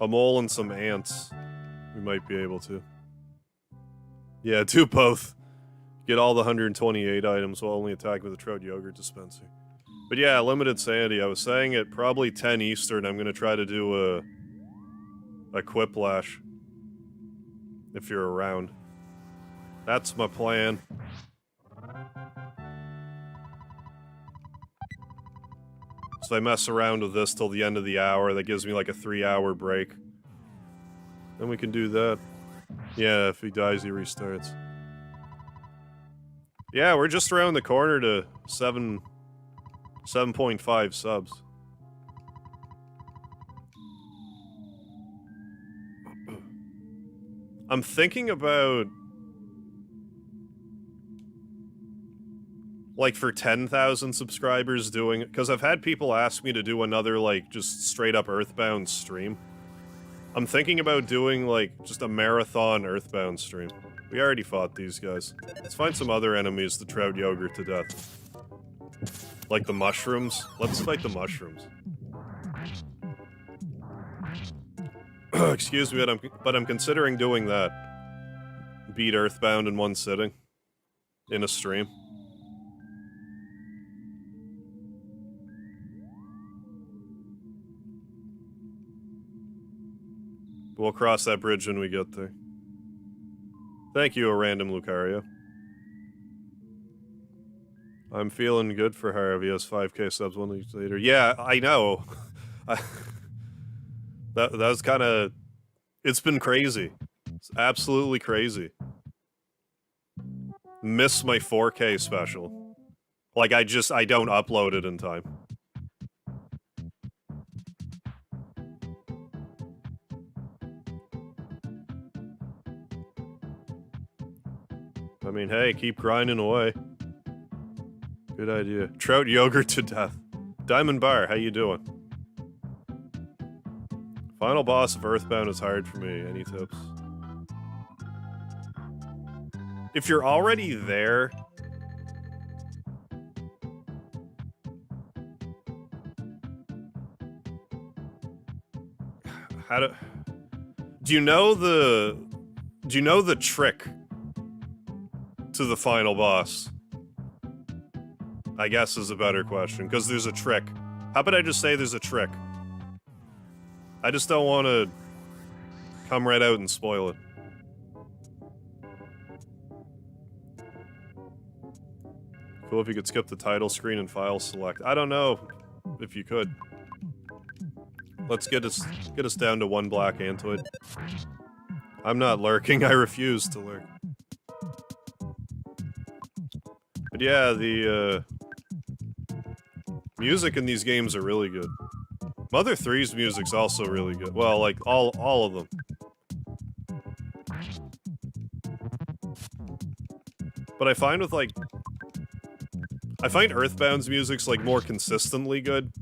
[SPEAKER 1] A mole and some ants. We might be able to. Yeah, do both. Get all the 128 items while only attack with a Trout Yogurt Dispenser. But yeah, limited sanity. I was saying at probably 10 Eastern, I'm gonna try to do a Quiplash. If you're around. That's my plan. So I mess around with this till the end of the hour. That gives me like a 3-hour break. Then we can do that. Yeah, if he dies, he restarts. Yeah, we're just around the corner to 7.5 subs. I'm thinking about... like, for 10,000 subscribers doing... Because I've had people ask me to do another, like, just straight-up Earthbound stream. I'm thinking about doing, like, just a marathon Earthbound stream. We already fought these guys. Let's find some other enemies to Trout Yogurt to death. Like the mushrooms. Let's fight the mushrooms. Excuse me, but I'm considering doing that. Beat Earthbound in one sitting. In a stream. We'll cross that bridge when we get there. Thank you, a random Lucario. I'm feeling good for Harv. He has 5k subs 1 week later. Yeah, I know. That was kind of... It's been crazy. It's absolutely crazy. Miss my 4k special. Like, I don't upload it in time. I mean, hey, keep grinding away. Good idea. Trout Yogurt to death. Diamond Bar, how you doing? Final boss of Earthbound is hard for me. Any tips? If you're already there... Do you know the trick to the final boss? I guess is a better question, because there's a trick. How about I just say there's a trick? I just don't want to come right out and spoil it. Cool if you could skip the title screen and file select. I don't know if you could. Let's get us down to one black Antoid. I'm not lurking, I refuse to lurk. But yeah, the music in these games are really good. Mother 3's music's also really good. Well, like, all of them. But I find with, like... I find Earthbound's music's, like, more consistently good.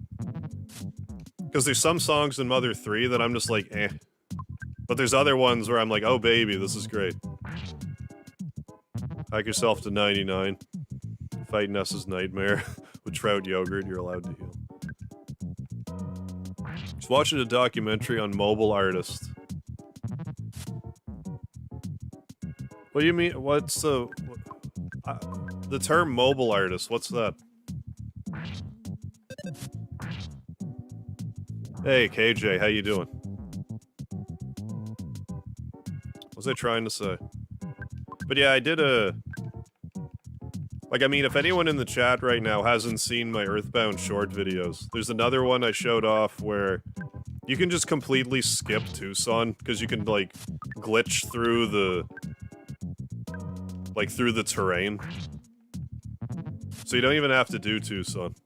[SPEAKER 1] Because there's some songs in Mother 3 that I'm just like, eh. But there's other ones where I'm like, oh baby, this is great. Hack yourself to 99. Fight Ness's nightmare. With Trout Yogurt, you're allowed to heal. Just watching a documentary on mobile artists. What do you mean? What's the term mobile artist? What's that? Hey, KJ, how you doing? What was I trying to say? But yeah, I did a... Like, I mean, if anyone in the chat right now hasn't seen my Earthbound short videos, there's another one I showed off where you can just completely skip Tucson, because you can, like, glitch through the... like, through the terrain. So you don't even have to do Tucson.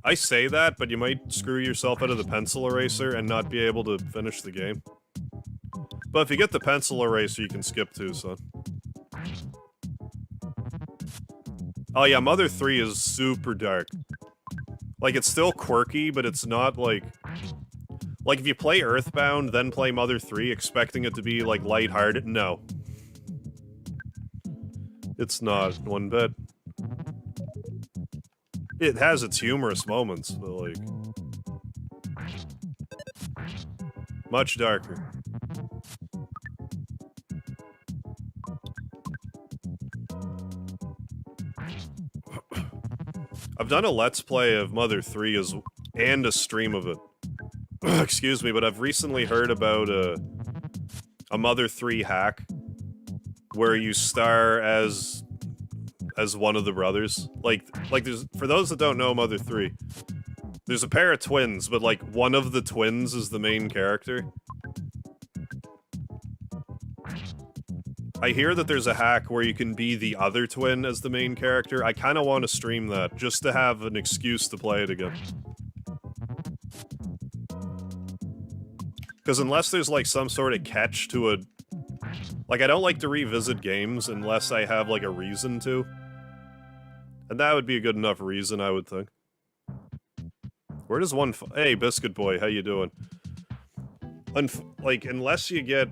[SPEAKER 1] I say that, but you might screw yourself out of the pencil eraser and not be able to finish the game. But if you get the pencil eraser, you can skip Tucson. Oh yeah, Mother 3 is super dark. Like, it's still quirky, but it's not, like... Like, if you play Earthbound, then play Mother 3, expecting it to be, like, lighthearted, no. It's not, one bit. It has its humorous moments, but, like... much darker. I've done a Let's Play of Mother 3 and a stream of it. Excuse me, but I've recently heard about a Mother 3 hack where you star as one of the brothers. Like there's, for those that don't know Mother 3, there's a pair of twins, but like one of the twins is the main character. I hear that there's a hack where you can be the other twin as the main character. I kind of want to stream that, just to have an excuse to play it again. Because unless there's, like, some sort of catch to a... Like, I don't like to revisit games unless I have, like, a reason to. And that would be a good enough reason, I would think. Where does one... Hey, Biscuit Boy, how you doing? Like, unless you get...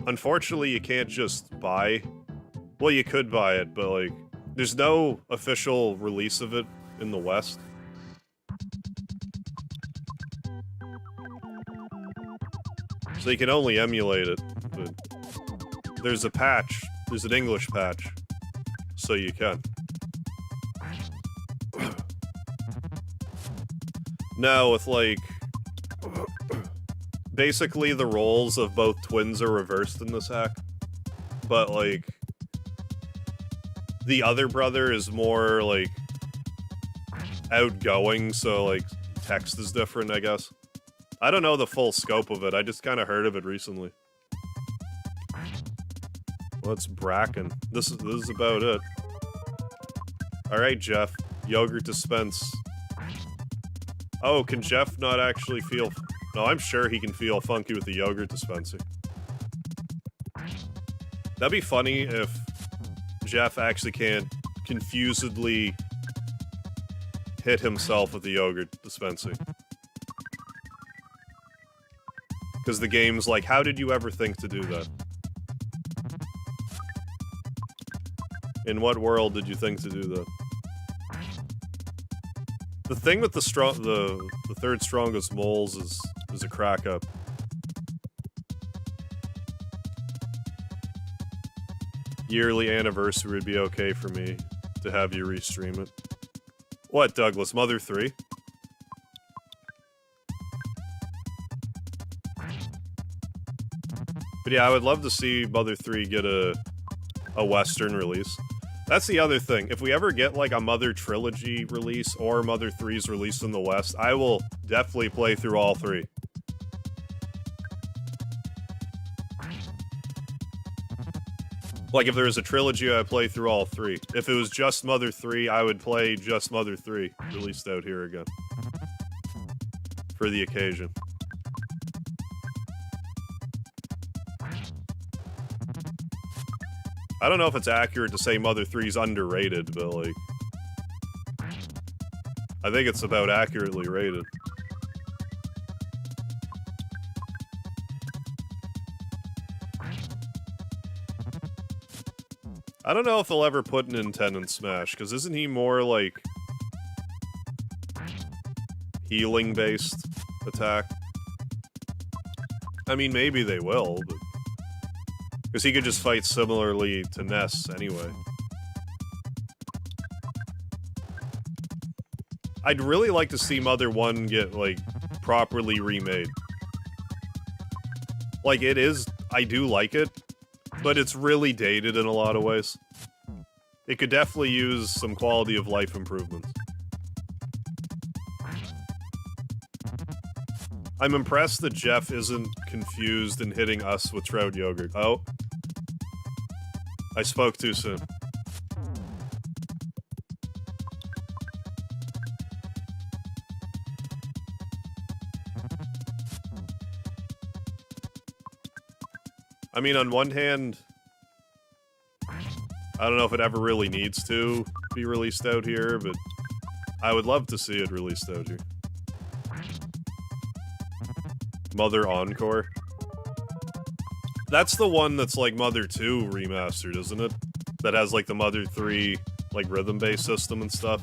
[SPEAKER 1] Unfortunately, you can't just buy... Well, you could buy it, but, like, there's no official release of it in the West. So you can only emulate it, but... There's a patch. There's an English patch. So you can. Now, with, like... Basically, the roles of both twins are reversed in this hack. But, like... The other brother is more, like... outgoing, so, like, text is different, I guess. I don't know the full scope of it, I just kind of heard of it recently. What's Bracken? This is about it. Alright, Jeff. Yogurt Dispense. Oh, can Jeff not actually feel... No, I'm sure he can feel funky with the yogurt dispenser. That'd be funny if Jeff actually can't confusedly hit himself with the yogurt dispenser. Because the game's like, how did you ever think to do that? In what world did you think to do that? The thing with the third strongest moles is a crack up. Yearly anniversary would be okay for me to have you restream it. What, Douglas? Mother 3? But yeah, I would love to see Mother 3 get a Western release. That's the other thing. If we ever get like a Mother Trilogy release or Mother 3's release in the West, I will definitely play through all three. Like, if there was a trilogy, I'd play through all three. If it was just Mother 3, I would play just Mother 3, released out here again. For the occasion. I don't know if it's accurate to say Mother 3's underrated, but, like... I think it's about accurately rated. I don't know if they'll ever put Nintendo in Smash, because isn't he more, like... healing-based attack? I mean, maybe they will, but... because he could just fight similarly to Ness, anyway. I'd really like to see Mother 1 get, like, properly remade. Like, it is... I do like it, but it's really dated in a lot of ways. It could definitely use some quality of life improvements. I'm impressed that Jeff isn't confused and hitting us with Trout Yogurt. Oh. I spoke too soon. I mean, on one hand, I don't know if it ever really needs to be released out here, but I would love to see it released out here. Mother Encore. That's the one that's like Mother 2 remastered, isn't it? That has like the Mother 3 like rhythm-based system and stuff.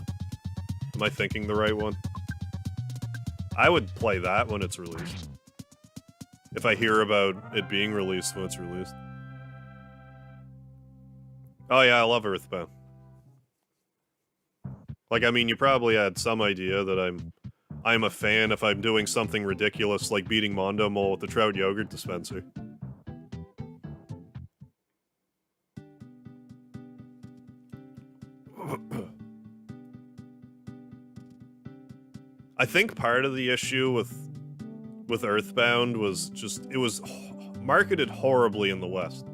[SPEAKER 1] Am I thinking the right one? I would play that when it's released. If I hear about it being released when it's released. Oh yeah, I love Earthbound. Like, I mean, you probably had some idea that I'm a fan if I'm doing something ridiculous like beating Mondo Mole with the Trout Yogurt Dispenser. I think part of the issue with Earthbound was just, it was marketed horribly in the West.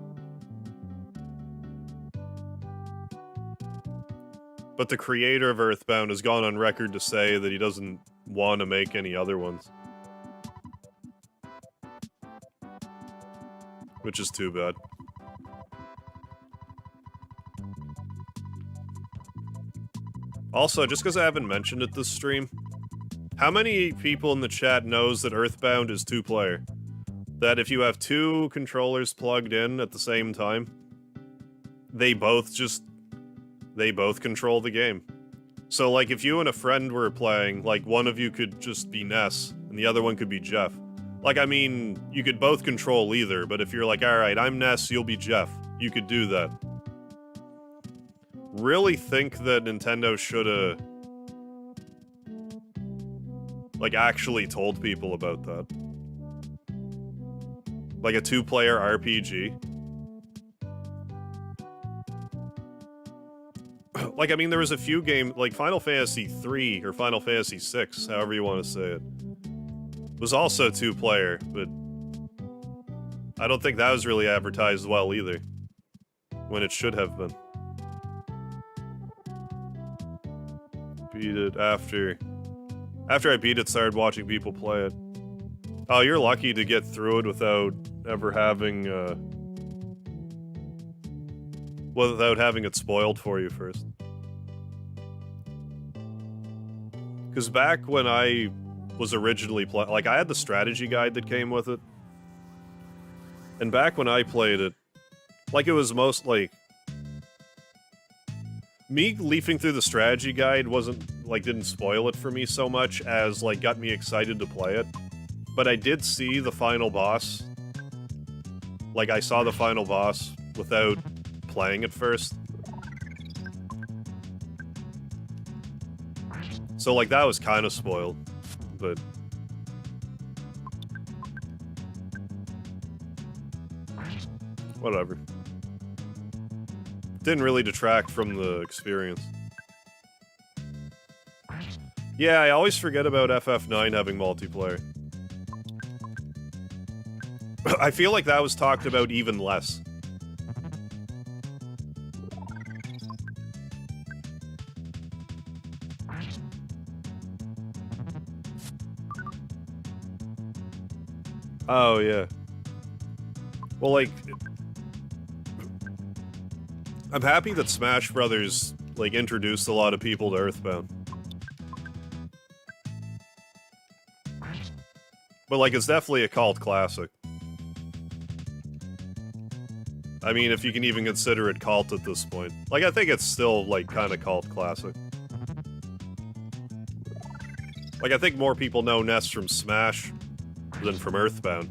[SPEAKER 1] But the creator of Earthbound has gone on record to say that he doesn't want to make any other ones. Which is too bad. Also, just because I haven't mentioned it this stream, how many people in the chat knows that Earthbound is two-player? That if you have two controllers plugged in at the same time, they both control the game. So, like, if you and a friend were playing, like, one of you could just be Ness, and the other one could be Jeff. Like, I mean, you could both control either, but if you're like, alright, I'm Ness, you'll be Jeff, you could do that. Really think that Nintendo should've, like, actually told people about that. Like a two-player RPG. Like, I mean, there was a few games, like Final Fantasy 3 or Final Fantasy 6, however you want to say it, was also two-player, but I don't think that was really advertised well either, when it should have been. Beat it after I beat it, started watching people play it. Oh, you're lucky to get through it without ever having, without having it spoiled for you first. Because back when I was originally playing, like, I had the strategy guide that came with it. And back when I played it, like, it was most, like... me leafing through the strategy guide wasn't, like, didn't spoil it for me so much as, like, got me excited to play it. But I did see the final boss. Like, I saw the final boss without playing it first. So, like, that was kind of spoiled, but... whatever. Didn't really detract from the experience. Yeah, I always forget about FF9 having multiplayer. I feel like that was talked about even less. Oh, yeah. Well, like... I'm happy that Smash Brothers, like, introduced a lot of people to Earthbound. But, like, it's definitely a cult classic. I mean, if you can even consider it cult at this point. Like, I think it's still, like, kind of cult classic. Like, I think more people know Ness from Smash than from Earthbound.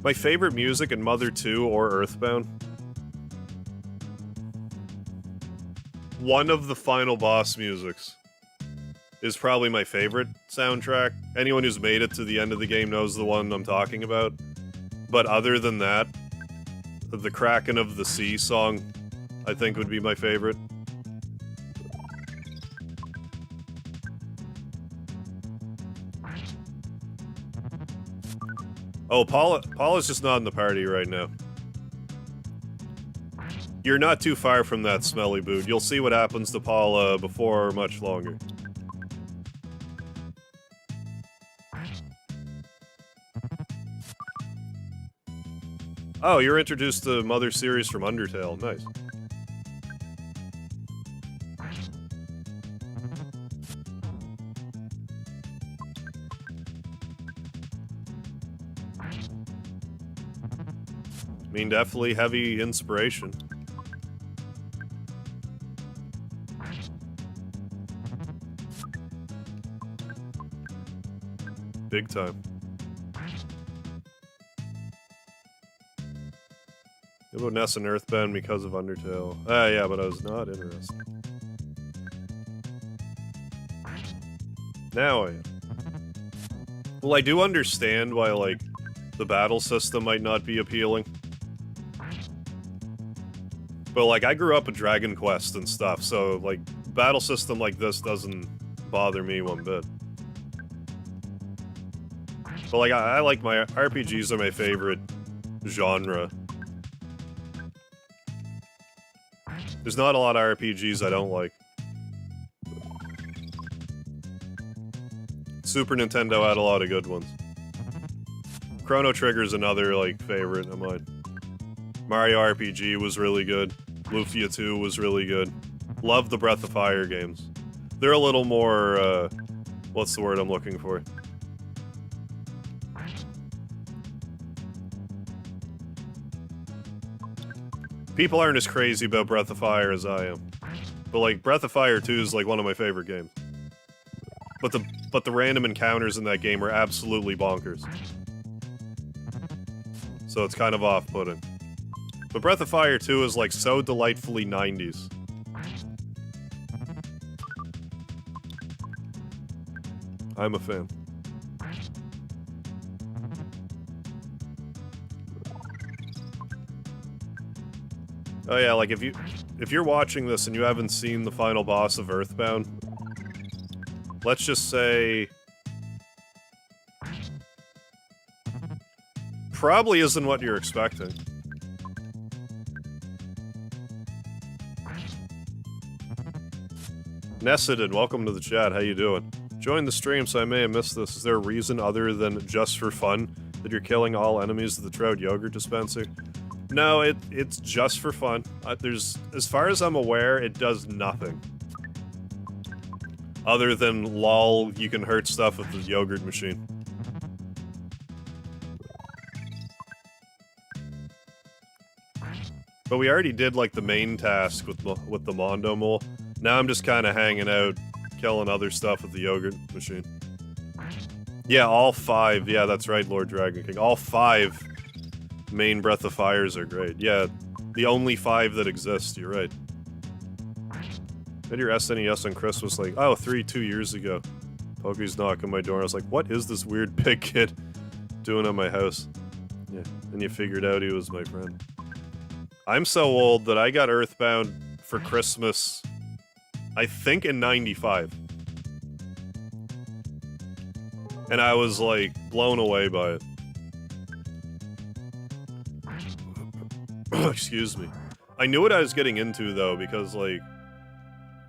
[SPEAKER 1] My favorite music in Mother 2 or Earthbound? One of the final boss musics is probably my favorite soundtrack. Anyone who's made it to the end of the game knows the one I'm talking about. But other than that, the Kraken of the Sea song, I think, would be my favorite. Oh, Paula's just not in the party right now. You're not too far from that smelly boot. You'll see what happens to Paula before much longer. Oh, you're introduced to Mother series from Undertale. Nice. I mean, definitely heavy inspiration. Big time. How about Ness and Earthbound because of Undertale? Ah, yeah, but I was not interested. Now I am. Well, I do understand why, like, the battle system might not be appealing. But, like, I grew up with Dragon Quest and stuff, so, like, battle system like this doesn't bother me one bit. But, like, I like my RPGs are my favorite genre. There's not a lot of RPGs I don't like. Super Nintendo had a lot of good ones. Chrono Trigger's another, like, favorite of mine. Mario RPG was really good. Lufia 2 was really good. Love the Breath of Fire games. They're a little more, what's the word I'm looking for? People aren't as crazy about Breath of Fire as I am. But, like, Breath of Fire 2 is, like, one of my favorite games. But the random encounters in that game are absolutely bonkers. So it's kind of off-putting. But Breath of Fire 2 is, like, so delightfully 90s. I'm a fan. Oh yeah, like, if you're watching this and you haven't seen the final boss of Earthbound, let's just say... probably isn't what you're expecting. Nessided, welcome to the chat, how you doing? Join the stream, so I may have missed this. Is there a reason other than just for fun that you're killing all enemies of the Trout Yogurt Dispenser? No, it's just for fun. As far as I'm aware, it does nothing. Other than, lol, you can hurt stuff with the yogurt machine. But we already did, like, the main task with the Mondo Mole. Now I'm just kind of hanging out, killing other stuff with the yogurt machine. Yeah, all 5. Yeah, that's right, Lord Dragon King. All 5 main Breath of Fires are great. Yeah, the only 5 that exist, you're right. Had your SNES on Chris was like, oh, 2 years ago. Pokey's knocking my door. I was like, what is this weird pig kid doing at my house? Yeah, and you figured out he was my friend. I'm so old that I got Earthbound for Christmas, I think in 95. And I was, like, blown away by it. Excuse me. I knew what I was getting into, though, because, like,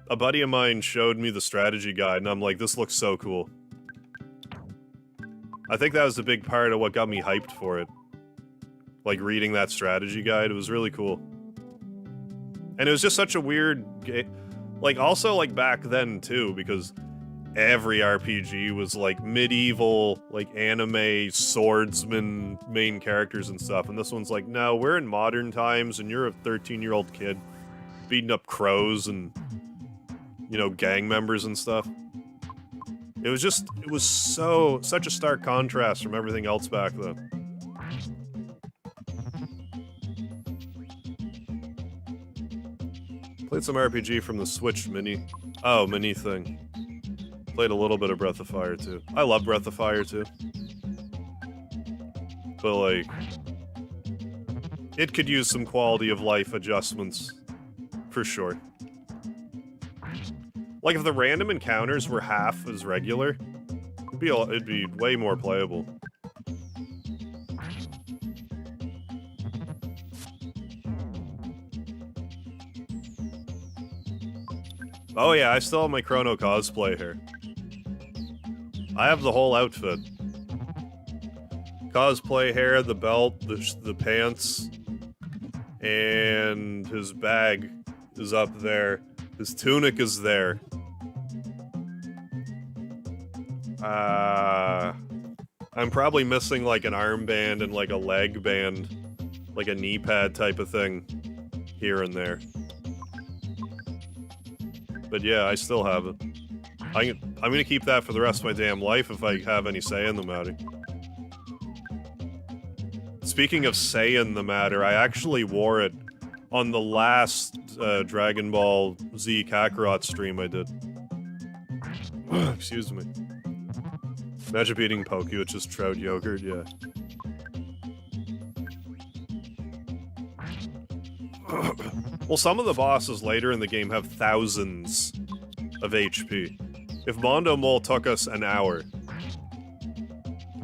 [SPEAKER 1] a buddy of mine showed me the strategy guide, and I'm like, this looks so cool. I think that was a big part of what got me hyped for it. Like, reading that strategy guide, it was really cool. And it was just such a weird game. Like, also, like, back then, too, because every RPG was, like, medieval, like, anime, swordsman main characters and stuff, and this one's like, no, we're in modern times, and you're a 13-year-old kid beating up crows and, you know, gang members and stuff. It was just, it was such a stark contrast from everything else back then. Played some RPG from the Switch mini. Oh, mini thing. Played a little bit of Breath of Fire, too. I love Breath of Fire, too. But, like, it could use some quality of life adjustments, for sure. Like, if the random encounters were half as regular, it'd be way more playable. Oh yeah, I still have my Chrono cosplay hair. I have the whole outfit. Cosplay hair, the belt, the pants, and his bag is up there. His tunic is there. I'm probably missing like an armband and like a leg band, like a knee pad type of thing here and there. But yeah, I still have it. I'm gonna keep that for the rest of my damn life if I have any say in the matter. Speaking of say in the matter, I actually wore it on the last Dragon Ball Z Kakarot stream I did. Excuse me. Imagine beating Pokey, which is Trout Yogurt, yeah. Well, some of the bosses later in the game have thousands of HP. If Mondo Mole took us an hour,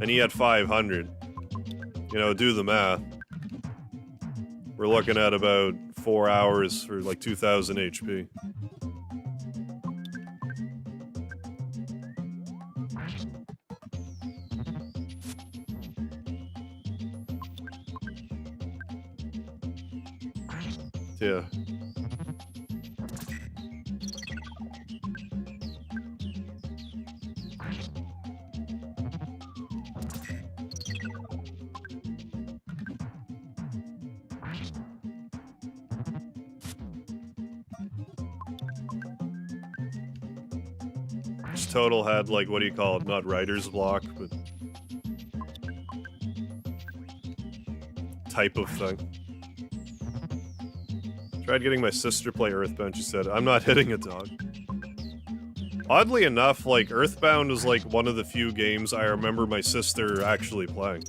[SPEAKER 1] and he had 500, you know, do the math. We're looking at about 4 hours for like 2,000 HP. Yeah. Just total had like, what do you call it? Not writer's block, but type of thing. Tried getting my sister to play Earthbound, she said, I'm not hitting a dog. Oddly enough, like, Earthbound was like one of the few games I remember my sister actually playing.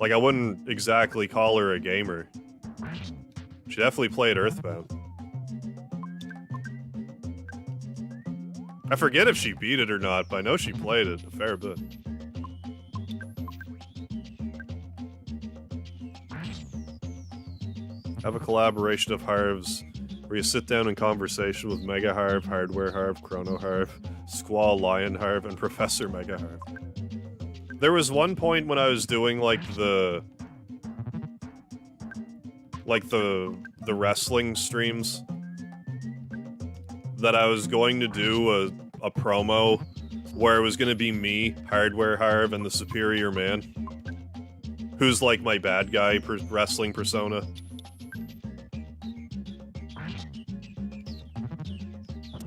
[SPEAKER 1] Like, I wouldn't exactly call her a gamer. She definitely played Earthbound. I forget if she beat it or not, but I know she played it a fair bit. Have a collaboration of Harvs where you sit down in conversation with MegaHarv, Hardware Harv, Chrono Harv, Squall Lion Harv, and Professor MegaHarv. There was one point when I was doing like the wrestling streams that I was going to do a promo where it was going to be me, Hardware Harv, and the Superior Man, who's like my bad guy wrestling persona.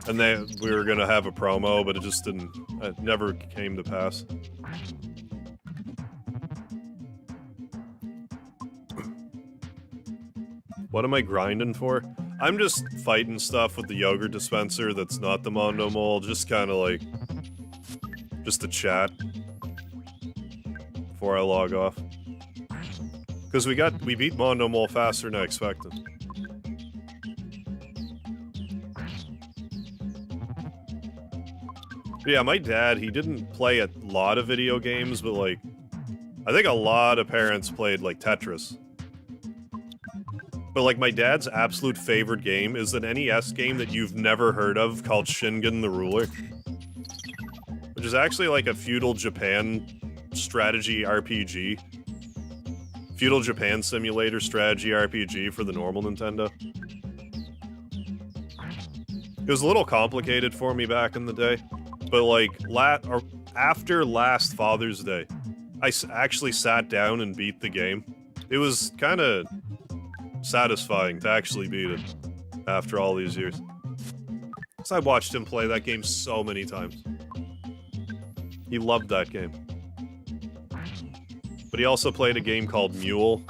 [SPEAKER 1] And we were gonna have a promo, but it just didn't. It never came to pass. What am I grinding for? I'm just fighting stuff with the yogurt dispenser that's not the Mondo Mole, just kind of like Just to chat. Before I log off. Because we beat Mondo Mole faster than I expected. But yeah, my dad, he didn't play a lot of video games, but like, I think a lot of parents played like Tetris. But like, my dad's absolute favorite game is an NES game that you've never heard of called Shingen the Ruler. Which is actually like a feudal Japan strategy RPG. Feudal Japan simulator strategy RPG for the normal Nintendo. It was a little complicated for me back in the day, but like, after last Father's Day, I actually sat down and beat the game. It was kind of satisfying to actually beat it after all these years. So I watched him play that game so many times. He loved that game. But he also played a game called Mule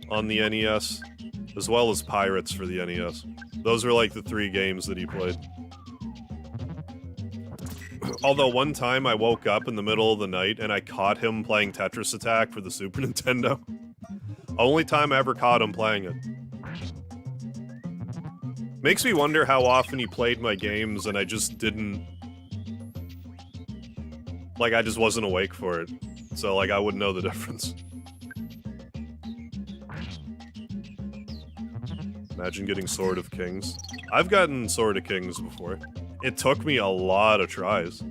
[SPEAKER 1] on the NES, as well as Pirates for the NES. Those were like the 3 games that he played. Although one time I woke up in the middle of the night and I caught him playing Tetris Attack for the Super Nintendo. Only time I ever caught him playing it. Makes me wonder how often he played my games and I just didn't... Like, I just wasn't awake for it. So, like, I wouldn't know the difference. Imagine getting Sword of Kings. I've gotten Sword of Kings before. It took me a lot of tries.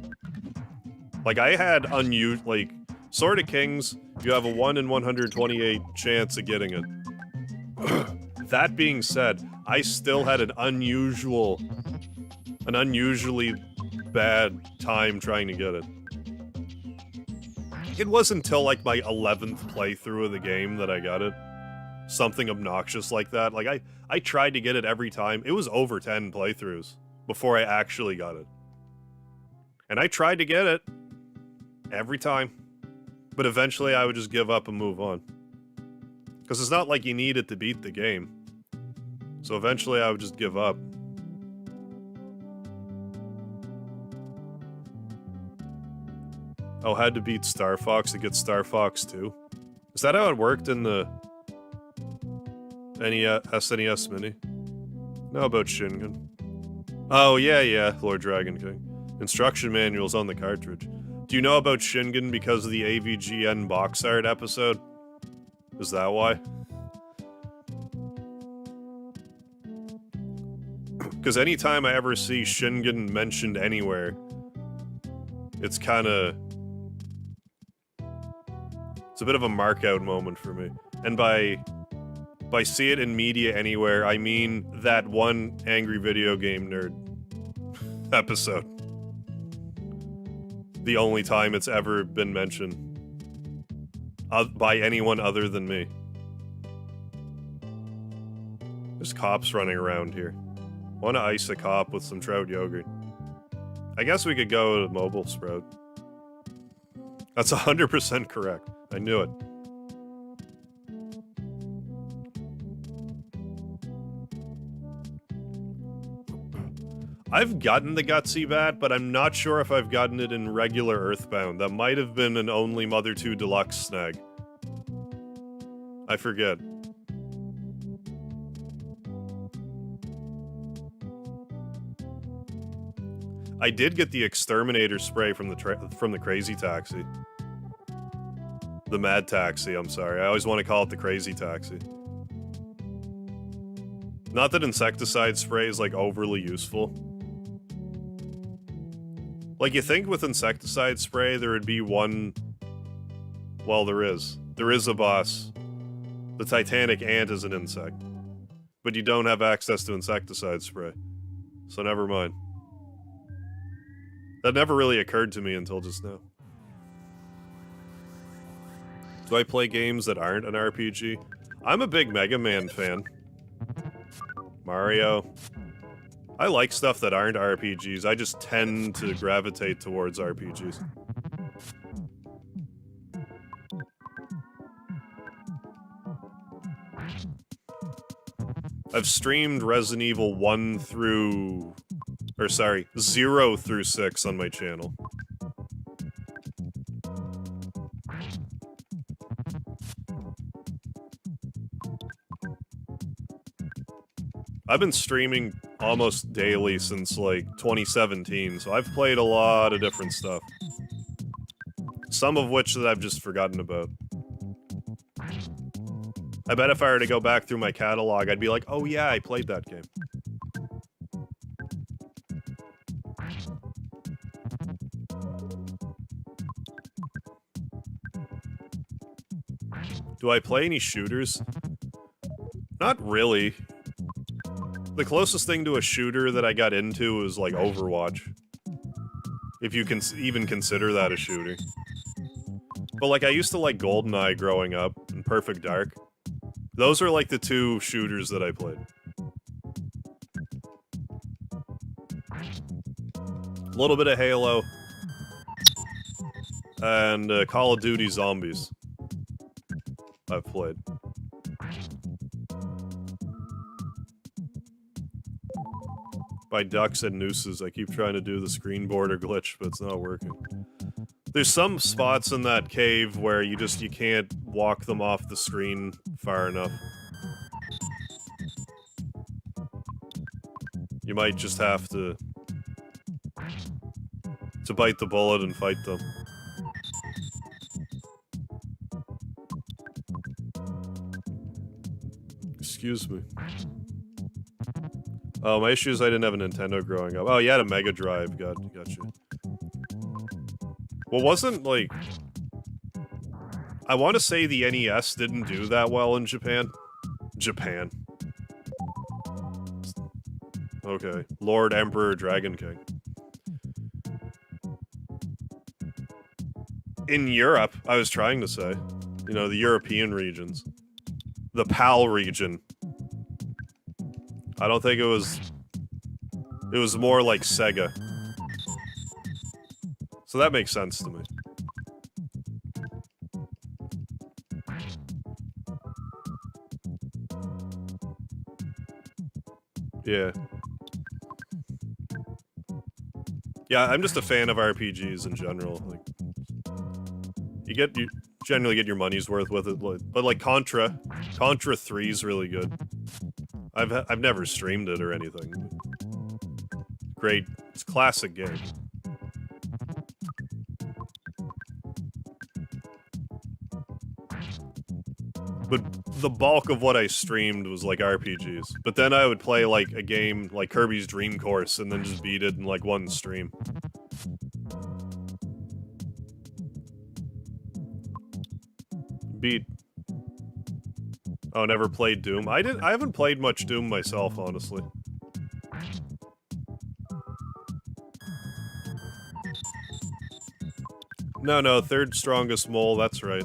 [SPEAKER 1] Like, I had like, Sword of Kings, you have a 1 in 128 chance of getting it. That being said, I still had an unusually bad time trying to get it. It wasn't until, like, my 11th playthrough of the game that I got it. Something obnoxious like that. Like, I tried to get it every time. It was over 10 playthroughs before I actually got it. And I tried to get it every time. But eventually I would just give up and move on. Because it's not like you need it to beat the game. So eventually I would just give up. Oh, had to beat Star Fox to get Star Fox 2. Is that how it worked in the SNES Mini? Know about Shingen. Oh, yeah, Lord Dragon King. Instruction manuals on the cartridge. Do you know about Shingen because of the AVGN box art episode? Is that why? Because anytime I ever see Shingen mentioned anywhere, it's kinda... It's a bit of a mark-out moment for me. And by see it in media anywhere, I mean that one Angry Video Game Nerd episode. The only time it's ever been mentioned. By anyone other than me. There's cops running around here. Wanna ice a cop with some Trout Yogurt. I guess we could go to Mobile Sprout. That's 100% correct. I knew it. I've gotten the Gutsy Bat, but I'm not sure if I've gotten it in regular Earthbound. That might have been an Only Mother 2 Deluxe snag. I forget. I did get the Exterminator spray from the Crazy Taxi. The Mad Taxi, I'm sorry. I always want to call it the Crazy Taxi. Not that insecticide spray is, like, overly useful. Like, you think with insecticide spray there would be one... Well, there is. There is a boss. The Titanic ant is an insect. But you don't have access to insecticide spray. So never mind. That never really occurred to me until just now. Do I play games that aren't an RPG? I'm a big Mega Man fan. Mario. I like stuff that aren't RPGs. I just tend to gravitate towards RPGs. I've streamed Resident Evil 0 through 6 on my channel. I've been streaming almost daily since, like, 2017, so I've played a lot of different stuff. Some of which that I've just forgotten about. I bet if I were to go back through my catalog, I'd be like, oh yeah, I played that game. Do I play any shooters? Not really. The closest thing to a shooter that I got into was, like, Overwatch. If you can even consider that a shooter. But, like, I used to like GoldenEye growing up, and Perfect Dark. Those are, like, the two shooters that I played. A little bit of Halo. And Call of Duty Zombies. I've played. By ducks and nooses, I keep trying to do the screen border glitch, but it's not working. There's some spots in that cave where you can't walk them off the screen far enough. You might just have to bite the bullet and fight them. Excuse me. Oh, my issue is I didn't have a Nintendo growing up. Oh, you had a Mega Drive. Gotcha. Well, wasn't, like... I want to say the NES didn't do that well in Japan. Japan. Okay. Lord Emperor Dragon King. In Europe, I was trying to say. You know, the European regions. The PAL region. I don't think it was... It was more like Sega. So that makes sense to me. Yeah. Yeah, I'm just a fan of RPGs in general. Like, you generally get your money's worth with it, but like Contra 3 is really good. I've never streamed it or anything. Great, it's a classic game. But the bulk of what I streamed was like RPGs. But then I would play like a game like Kirby's Dream Course and then just beat it in like one stream. Oh, never played Doom. I haven't played much Doom myself, honestly. No, third strongest mole, that's right.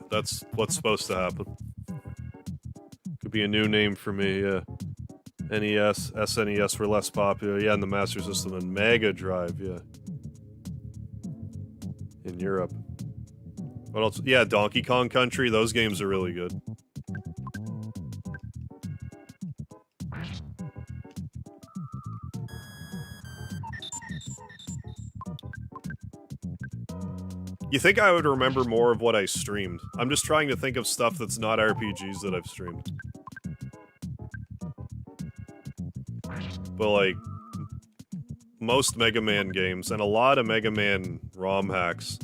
[SPEAKER 1] That's what's supposed to happen. Could be a new name for me, yeah. NES, SNES were less popular, yeah, in the Master System, and Mega Drive, yeah. In Europe. What else? Yeah, Donkey Kong Country, those games are really good. You think I would remember more of what I streamed. I'm just trying to think of stuff that's not RPGs that I've streamed. But like, most Mega Man games, and a lot of Mega Man ROM hacks.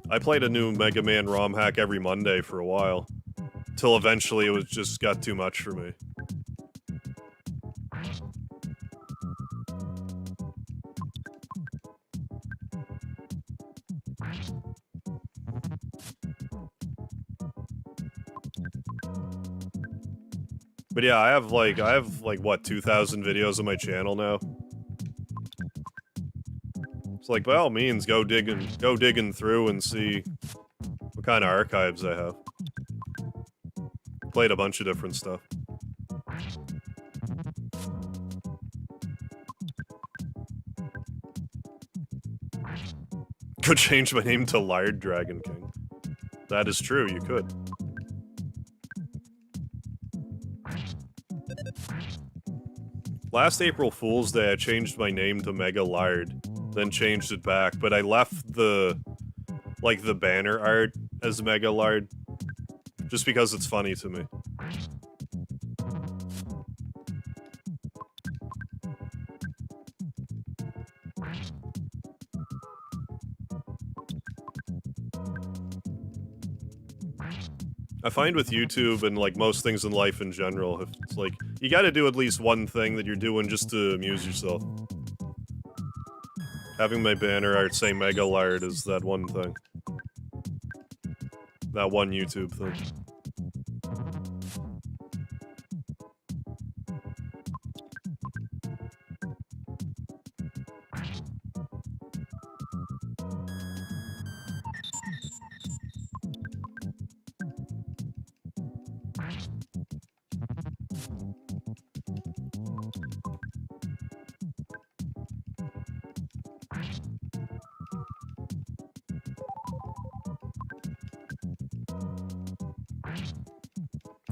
[SPEAKER 1] I played a new Mega Man ROM hack every Monday for a while. Till eventually it just got too much for me. But yeah, I have like what, 2,000 videos on my channel now. It's like, by all means, go digging through and see what kind of archives I have. Played a bunch of different stuff. Could change my name to Lard Dragon King. That is true, you could. Last April Fool's Day, I changed my name to Mega Lard, then changed it back, but I left the banner art as Mega Lard, Just because it's funny to me. I find with YouTube and like most things in life in general, if it's like, you gotta do at least one thing that you're doing just to amuse yourself. Having my banner art say MegaHarv is that one thing. That one YouTube thing.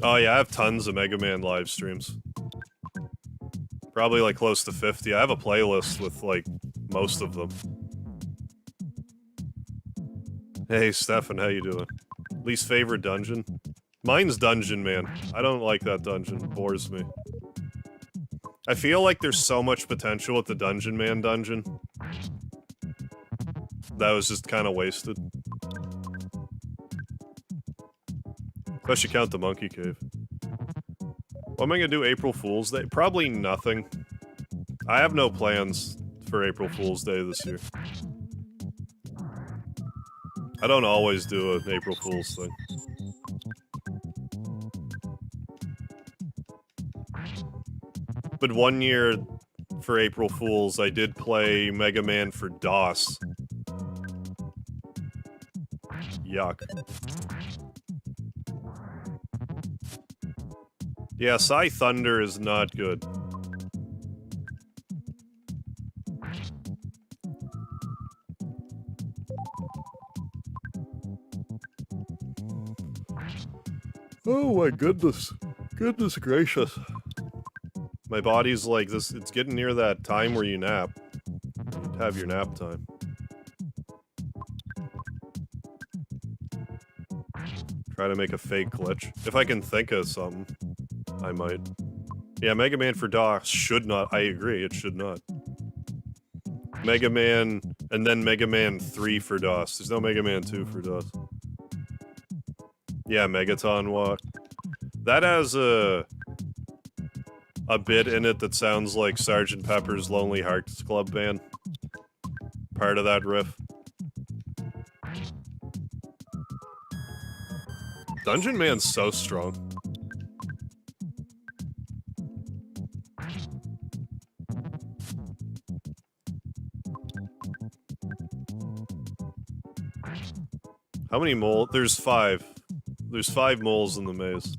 [SPEAKER 1] Oh yeah, I have tons of Mega Man live streams. Probably like close to 50. I have a playlist with like most of them. Hey Stefan, how you doing? Least favorite dungeon? Mine's Dungeon Man. I don't like that dungeon. It bores me. I feel like there's so much potential with the Dungeon Man dungeon. That was just kind of wasted. Unless you count the Monkey Cave. What am I gonna do April Fool's Day? Probably nothing. I have no plans for April Fool's Day this year. I don't always do an April Fool's thing. But one year for April Fool's, I did play Mega Man for DOS. Yuck. Yeah, Psy Thunder is not good. Oh my goodness. Goodness gracious. My body's like this, it's getting near that time where you nap. You have your nap time. Try to make a fake glitch. If I can think of something, I might. Yeah, Mega Man for DOS should not, I agree, it should not. Mega Man, and then Mega Man 3 for DOS. There's no Mega Man 2 for DOS. Yeah, Megaton Walk. That has a bit in it that sounds like Sgt. Pepper's Lonely Hearts Club Band. Part of that riff. Dungeon Man's so strong. How many moles? There's 5. There's 5 moles in the maze.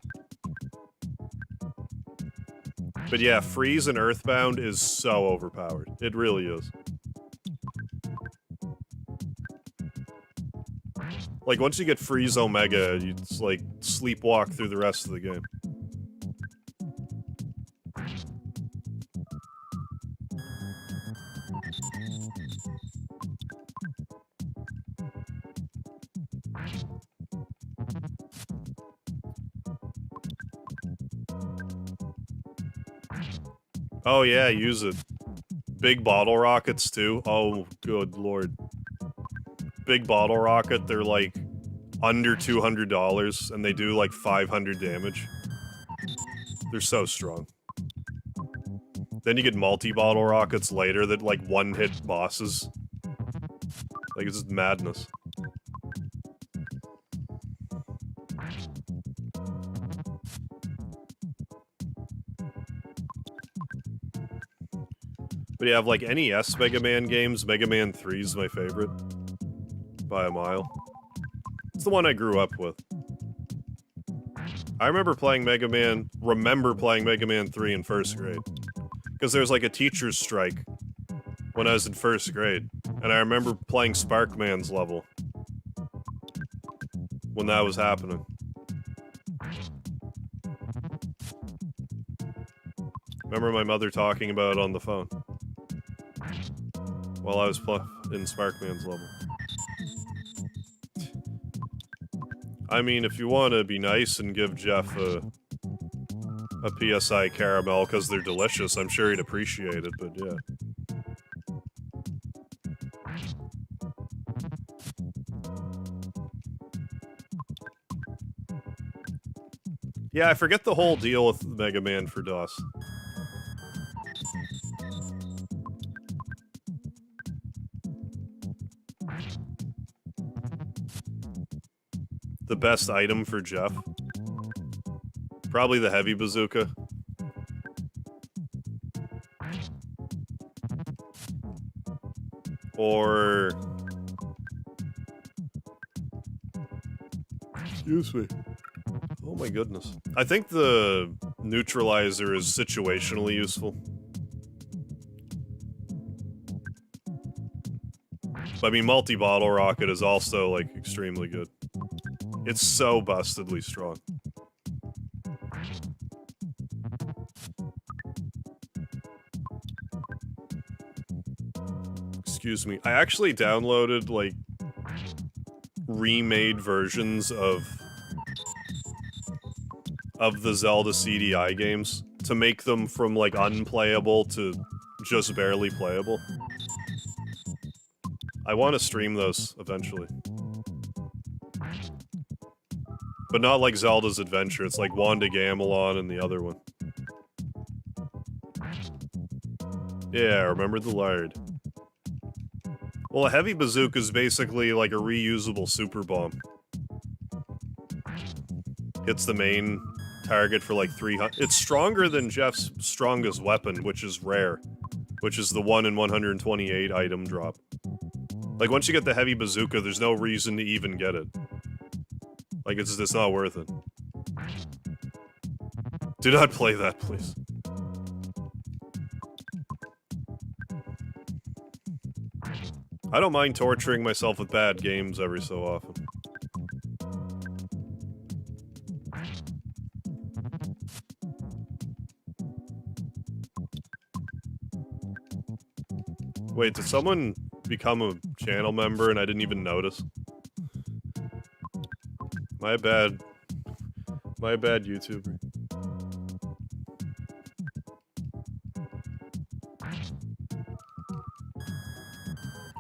[SPEAKER 1] But yeah, Freeze and Earthbound is so overpowered. It really is. Like, once you get Freeze Omega, you just, like, sleepwalk through the rest of the game. Oh yeah, use it. Big bottle rockets too. Oh, good lord. Big bottle rocket, they're like under $200 and they do like 500 damage. They're so strong. Then you get multi-bottle rockets later that like one-hit bosses. Like, it's just madness. But yeah, I have like NES Mega Man games. Mega Man 3 is my favorite. By a mile. It's the one I grew up with. I remember playing Mega Man 3 in first grade. Because there was like a teacher's strike when I was in first grade. And I remember playing Sparkman's level when that was happening. Remember my mother talking about it on the phone while I was in Sparkman's level. I mean, if you want to be nice and give Jeff a PSI caramel because they're delicious, I'm sure he'd appreciate it, but yeah. Yeah, I forget the whole deal with Mega Man for DOS. The best item for Jeff? Probably the heavy bazooka. Or... Excuse me. Oh my goodness. I think the neutralizer is situationally useful. But I mean, multi-bottle rocket is also, like, extremely good. It's so bustedly strong. Excuse me. I actually downloaded, like, remade versions of the Zelda CDI games to make them from, like, unplayable to just barely playable. I want to stream those eventually. But not like Zelda's Adventure, it's like Wanda Gamelon and the other one. Yeah, I remember the lard. Well, a heavy bazooka is basically like a reusable super bomb. Hits the main target for like 300. It's stronger than Jeff's strongest weapon, which is rare. Which is the 1 in 128 item drop. Like, once you get the heavy bazooka, there's no reason to even get it. Like, it's not worth it. Do not play that, please. I don't mind torturing myself with bad games every so often. Wait, did someone become a channel member and I didn't even notice? My bad. My bad, YouTuber.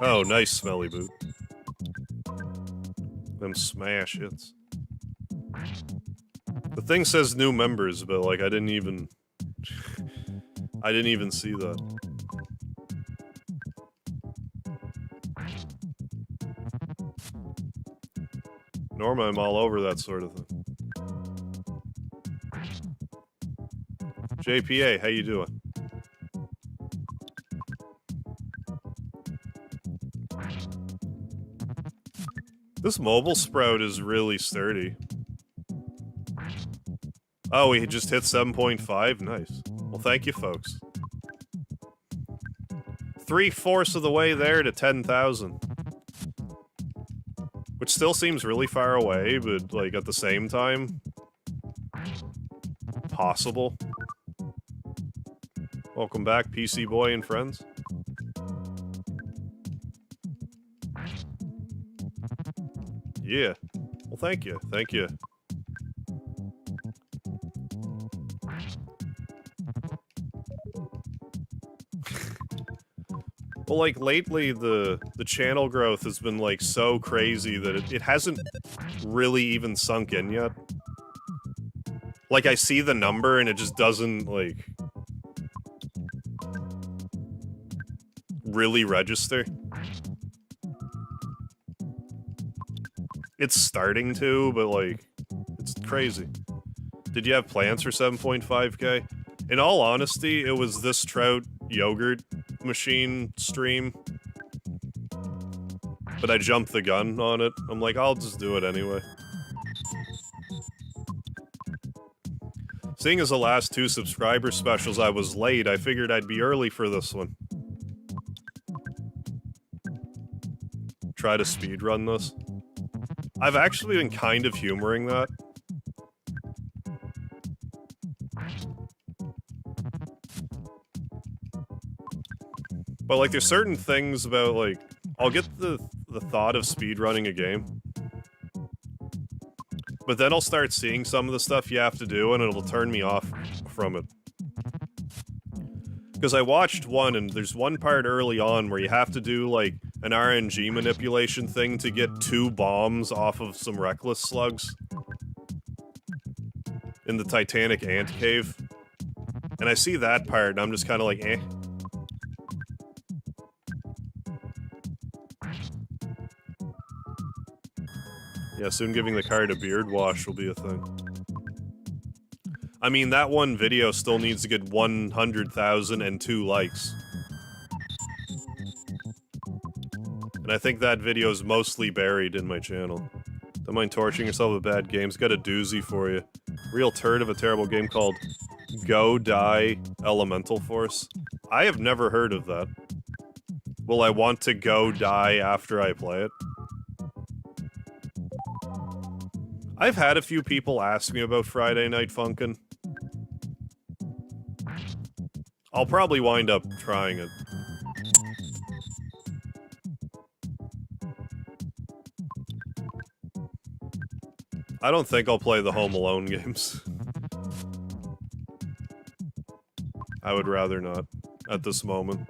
[SPEAKER 1] Oh, nice smelly boot. Them smash hits. The thing says new members, but like I didn't even see that. Normally I'm all over that sort of thing. JPA, how you doing? This mobile sprout is really sturdy. Oh, we just hit 7.5? Nice. Well, thank you, folks. 3/4 of the way there to 10,000. Which still seems really far away, but, like, at the same time... possible. Welcome back, PC Boy and friends. Yeah. Well, thank you. Thank you. Well, like, lately, the channel growth has been, like, so crazy that it hasn't really even sunk in yet. Like, I see the number and it just doesn't, like... really register. It's starting to, but, like, it's crazy. Did you have plans for 7.5k? In all honesty, it was this Trout Yogurt machine stream. But I jumped the gun on it. I'm like, I'll just do it anyway. Seeing as the last 2 subscriber specials I was late, I figured I'd be early for this one. Try to speedrun this. I've actually been kind of humoring that. But, like, there's certain things about, like... I'll get the thought of speedrunning a game. But then I'll start seeing some of the stuff you have to do, and it'll turn me off from it. Because I watched one, and there's one part early on where you have to do, like, an RNG manipulation thing to get 2 bombs off of some Reckless slugs. In the Titanic ant cave. And I see that part, and I'm just kind of like, eh. Yeah, soon giving the card a beard wash will be a thing. I mean, that one video still needs to get 100,002 likes. And I think that video is mostly buried in my channel. Don't mind torturing yourself with bad games. Got a doozy for you. Real turd of a terrible game called Go Die Elemental Force. I have never heard of that. Will I want to go die after I play it? I've had a few people ask me about Friday Night Funkin'. I'll probably wind up trying it. I don't think I'll play the Home Alone games. I would rather not, at this moment.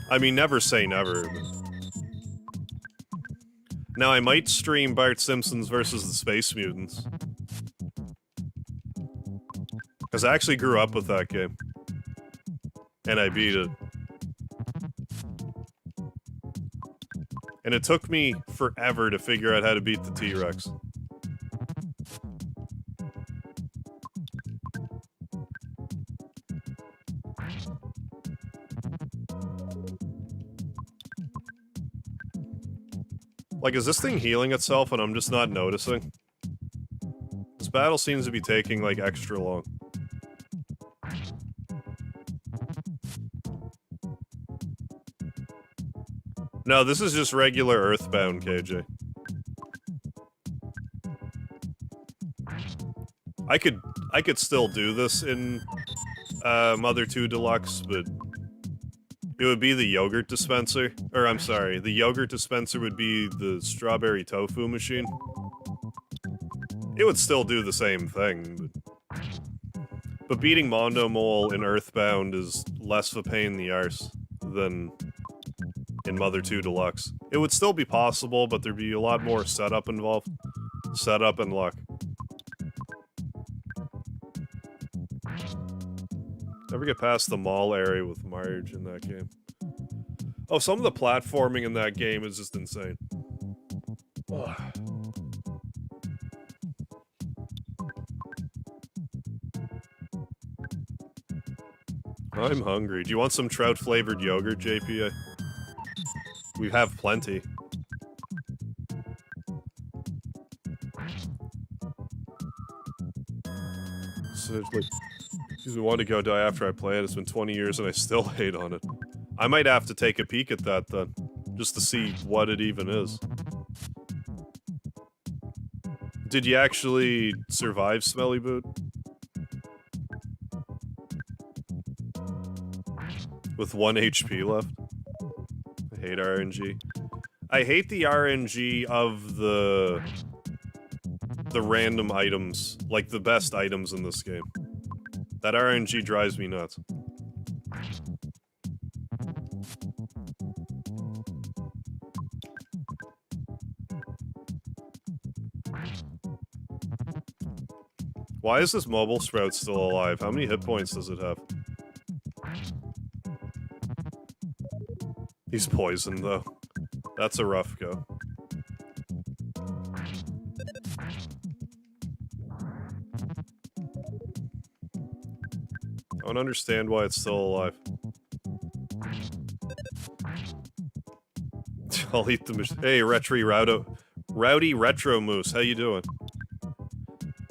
[SPEAKER 1] I mean, never say never, but... Now, I might stream Bart Simpsons versus the Space Mutants. Because I actually grew up with that game. And I beat it. And it took me forever to figure out how to beat the T-Rex. Like, is this thing healing itself and I'm just not noticing? This battle seems to be taking, like, extra long. No, this is just regular Earthbound, KJ. I could still do this in Mother 2 Deluxe, but it would be the yogurt dispenser. Or, I'm sorry, the yogurt dispenser would be the strawberry tofu machine. It would still do the same thing, but beating Mondo Mole in Earthbound is less of a pain in the arse than in Mother 2 Deluxe. It would still be possible, but there'd be a lot more setup involved. Setup and luck. Never get past the mall area with Marge in that game. Oh, some of the platforming in that game is just insane. Ugh. I'm hungry. Do you want some trout-flavored yogurt, JPA? We have plenty. So, like, excuse me, want to go die after I play it. It's been 20 years and I still hate on it. I might have to take a peek at that then, just to see what it even is. Did you actually survive Smelly Boot? With 1 HP left? I hate RNG. I hate the RNG of the random items, like the best items in this game. That RNG drives me nuts. Why is this mobile sprout still alive? How many hit points does it have? He's poisoned, though. That's a rough go. I don't understand why it's still alive. I'll eat the hey, Rowdy Retro Moose, how you doing?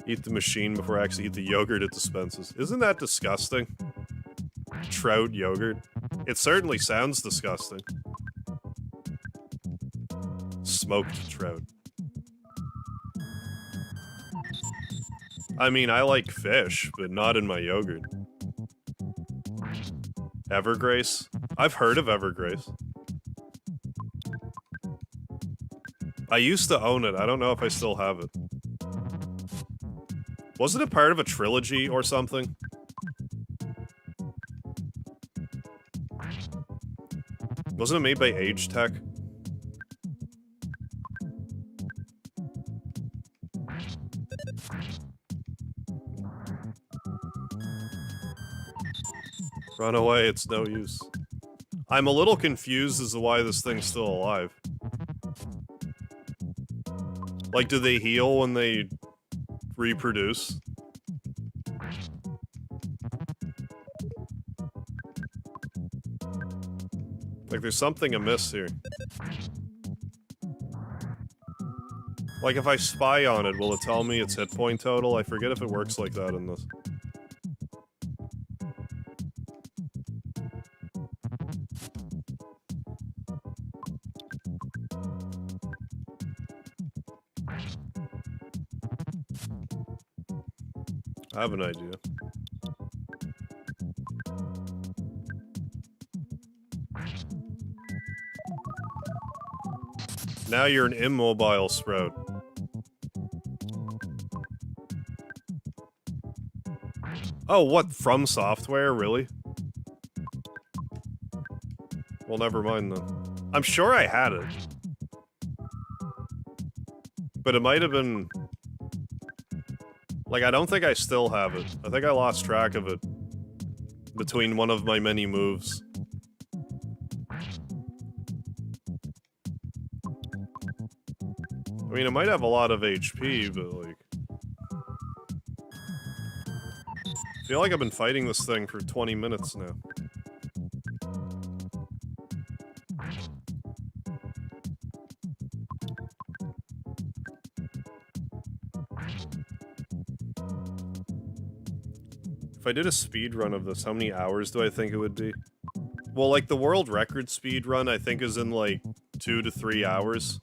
[SPEAKER 1] Eat the machine before I actually eat the yogurt it dispenses. Isn't that disgusting? Trout yogurt. It certainly sounds disgusting. Smoked trout. I mean, I like fish, but not in my yogurt. Evergrace? I've heard of Evergrace. I used to own it. I don't know if I still have it. Wasn't it part of a trilogy or something? Wasn't it made by Age Tech? Run away, it's no use. I'm a little confused as to why this thing's still alive. Like, do they heal when they reproduce? Like, there's something amiss here. Like, if I spy on it, will it tell me its hit point total? I forget if it works like that in this. I have an idea. Now you're an immobile sprout. Oh, what? From software? Really? Well, never mind then. I'm sure I had it. But it might have been... Like, I don't think I still have it. I think I lost track of it between one of my many moves. I mean, it might have a lot of HP, but, like... I feel like I've been fighting this thing for 20 minutes now. If I did a speed run of this, how many hours do I think it would be? Well, like, the world record speed run, I think, is in, like, 2 to 3 hours.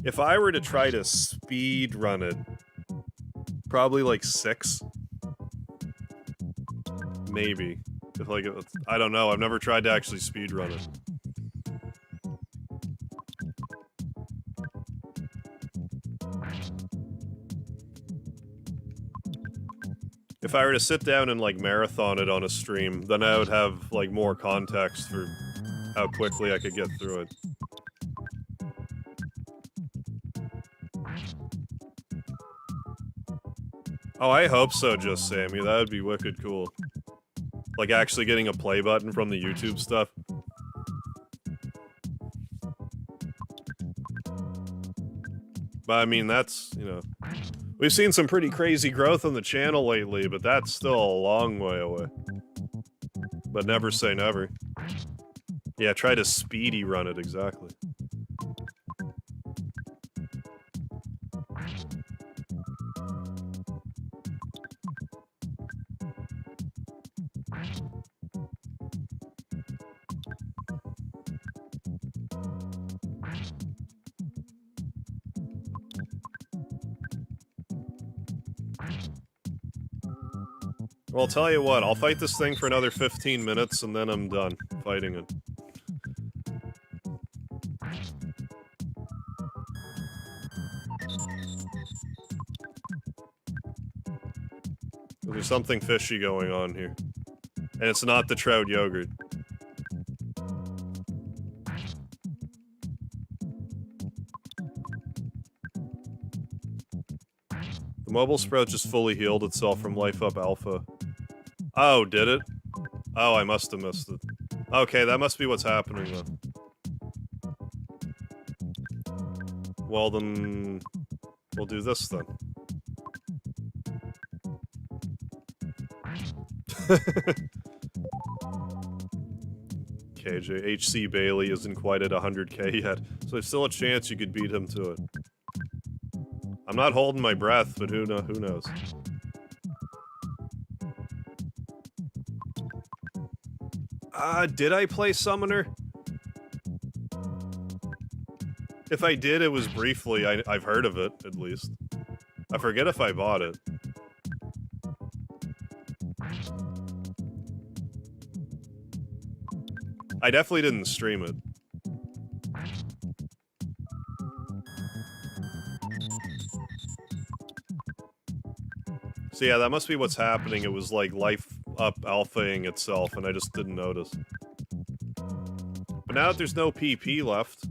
[SPEAKER 1] If I were to try to speed run it, probably, like, 6. Maybe. If, like, I don't know, I've never tried to actually speed run it. If I were to sit down and, like, marathon it on a stream, then I would have, like, more context for how quickly I could get through it. Oh, I hope so, Just Sammy. That would be wicked cool. Like, actually getting a play button from the YouTube stuff. But, I mean, that's, you know... We've seen some pretty crazy growth on the channel lately, but that's still a long way away. But never say never. Yeah, try to speedy run it, exactly. Well, I'll tell you what, I'll fight this thing for another 15 minutes and then I'm done fighting it. There's something fishy going on here. And it's not the Trout Yogurt. The mobile sprout just fully healed itself from Life Up Alpha. Oh, did it? Oh, I must have missed it. Okay, that must be what's happening then. Well then... we'll do this then. KJ, HC Bailey isn't quite at 100k yet, so there's still a chance you could beat him to it. I'm not holding my breath, but who knows? Did I play Summoner? If I did, it was briefly. I've heard of it, at least. I forget if I bought it. I definitely didn't stream it. So yeah, that must be what's happening. It was like life up alphaing itself, and I just didn't notice. But now that there's no PP left,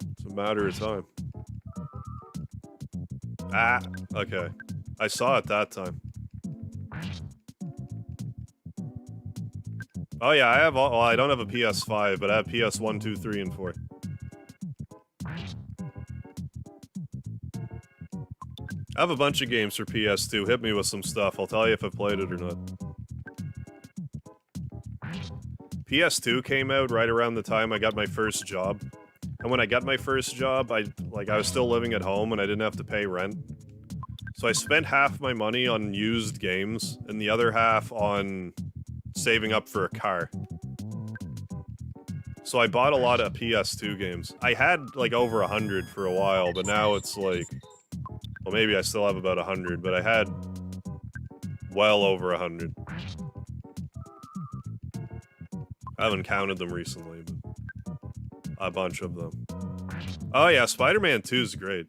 [SPEAKER 1] it's a matter of time. Ah, okay. I saw it that time. Oh yeah, I have all, well, I don't have a PS5, but I have PS1, 2, 3, and 4. I have a bunch of games for PS2. Hit me with some stuff. I'll tell you if I've played it or not. PS2 came out right around the time I got my first job. And when I got my first job, I was still living at home and I didn't have to pay rent. So I spent half my money on used games and the other half on saving up for a car. So I bought a lot of PS2 games. I had like over 100 for a while, but now it's like... Well, maybe I still have about 100, but I had well over 100. I haven't counted them recently, but a bunch of them. Oh yeah, Spider-Man 2 is great.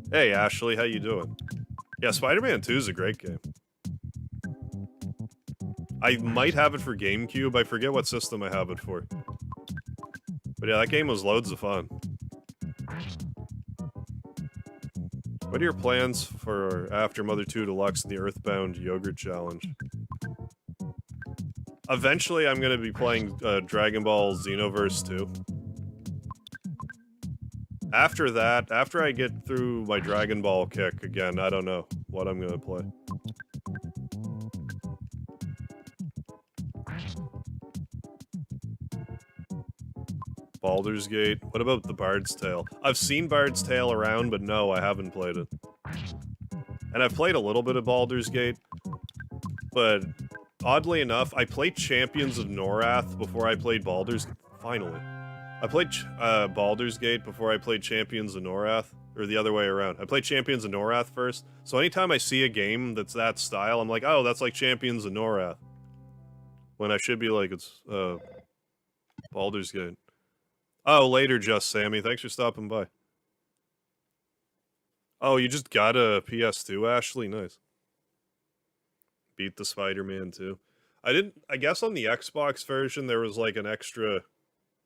[SPEAKER 1] Hey Ashley, how you doing? Yeah, Spider-Man 2 is a great game. I might have it for GameCube, I forget what system I have it for. But yeah, that game was loads of fun. What are your plans for after Mother 2 Deluxe and the Earthbound Yogurt Challenge? Eventually, I'm going to be playing Dragon Ball Xenoverse 2. After that, after I get through my Dragon Ball kick again, I don't know what I'm going to play. Baldur's Gate. What about the Bard's Tale? I've seen Bard's Tale around, but no, I haven't played it. And I've played a little bit of Baldur's Gate, but oddly enough, I played Champions of Norath before I played Baldur's... Finally. I played Baldur's Gate before I played Champions of Norath, or the other way around. I played Champions of Norath first, so anytime I see a game that's that style, I'm like, oh, that's like Champions of Norath. When I should be like, it's Baldur's Gate. Oh, later, Just Sammy. Thanks for stopping by. Oh, you just got a PS2, Ashley? Nice. Beat the Spider-Man 2. I guess on the Xbox version, there was like an extra,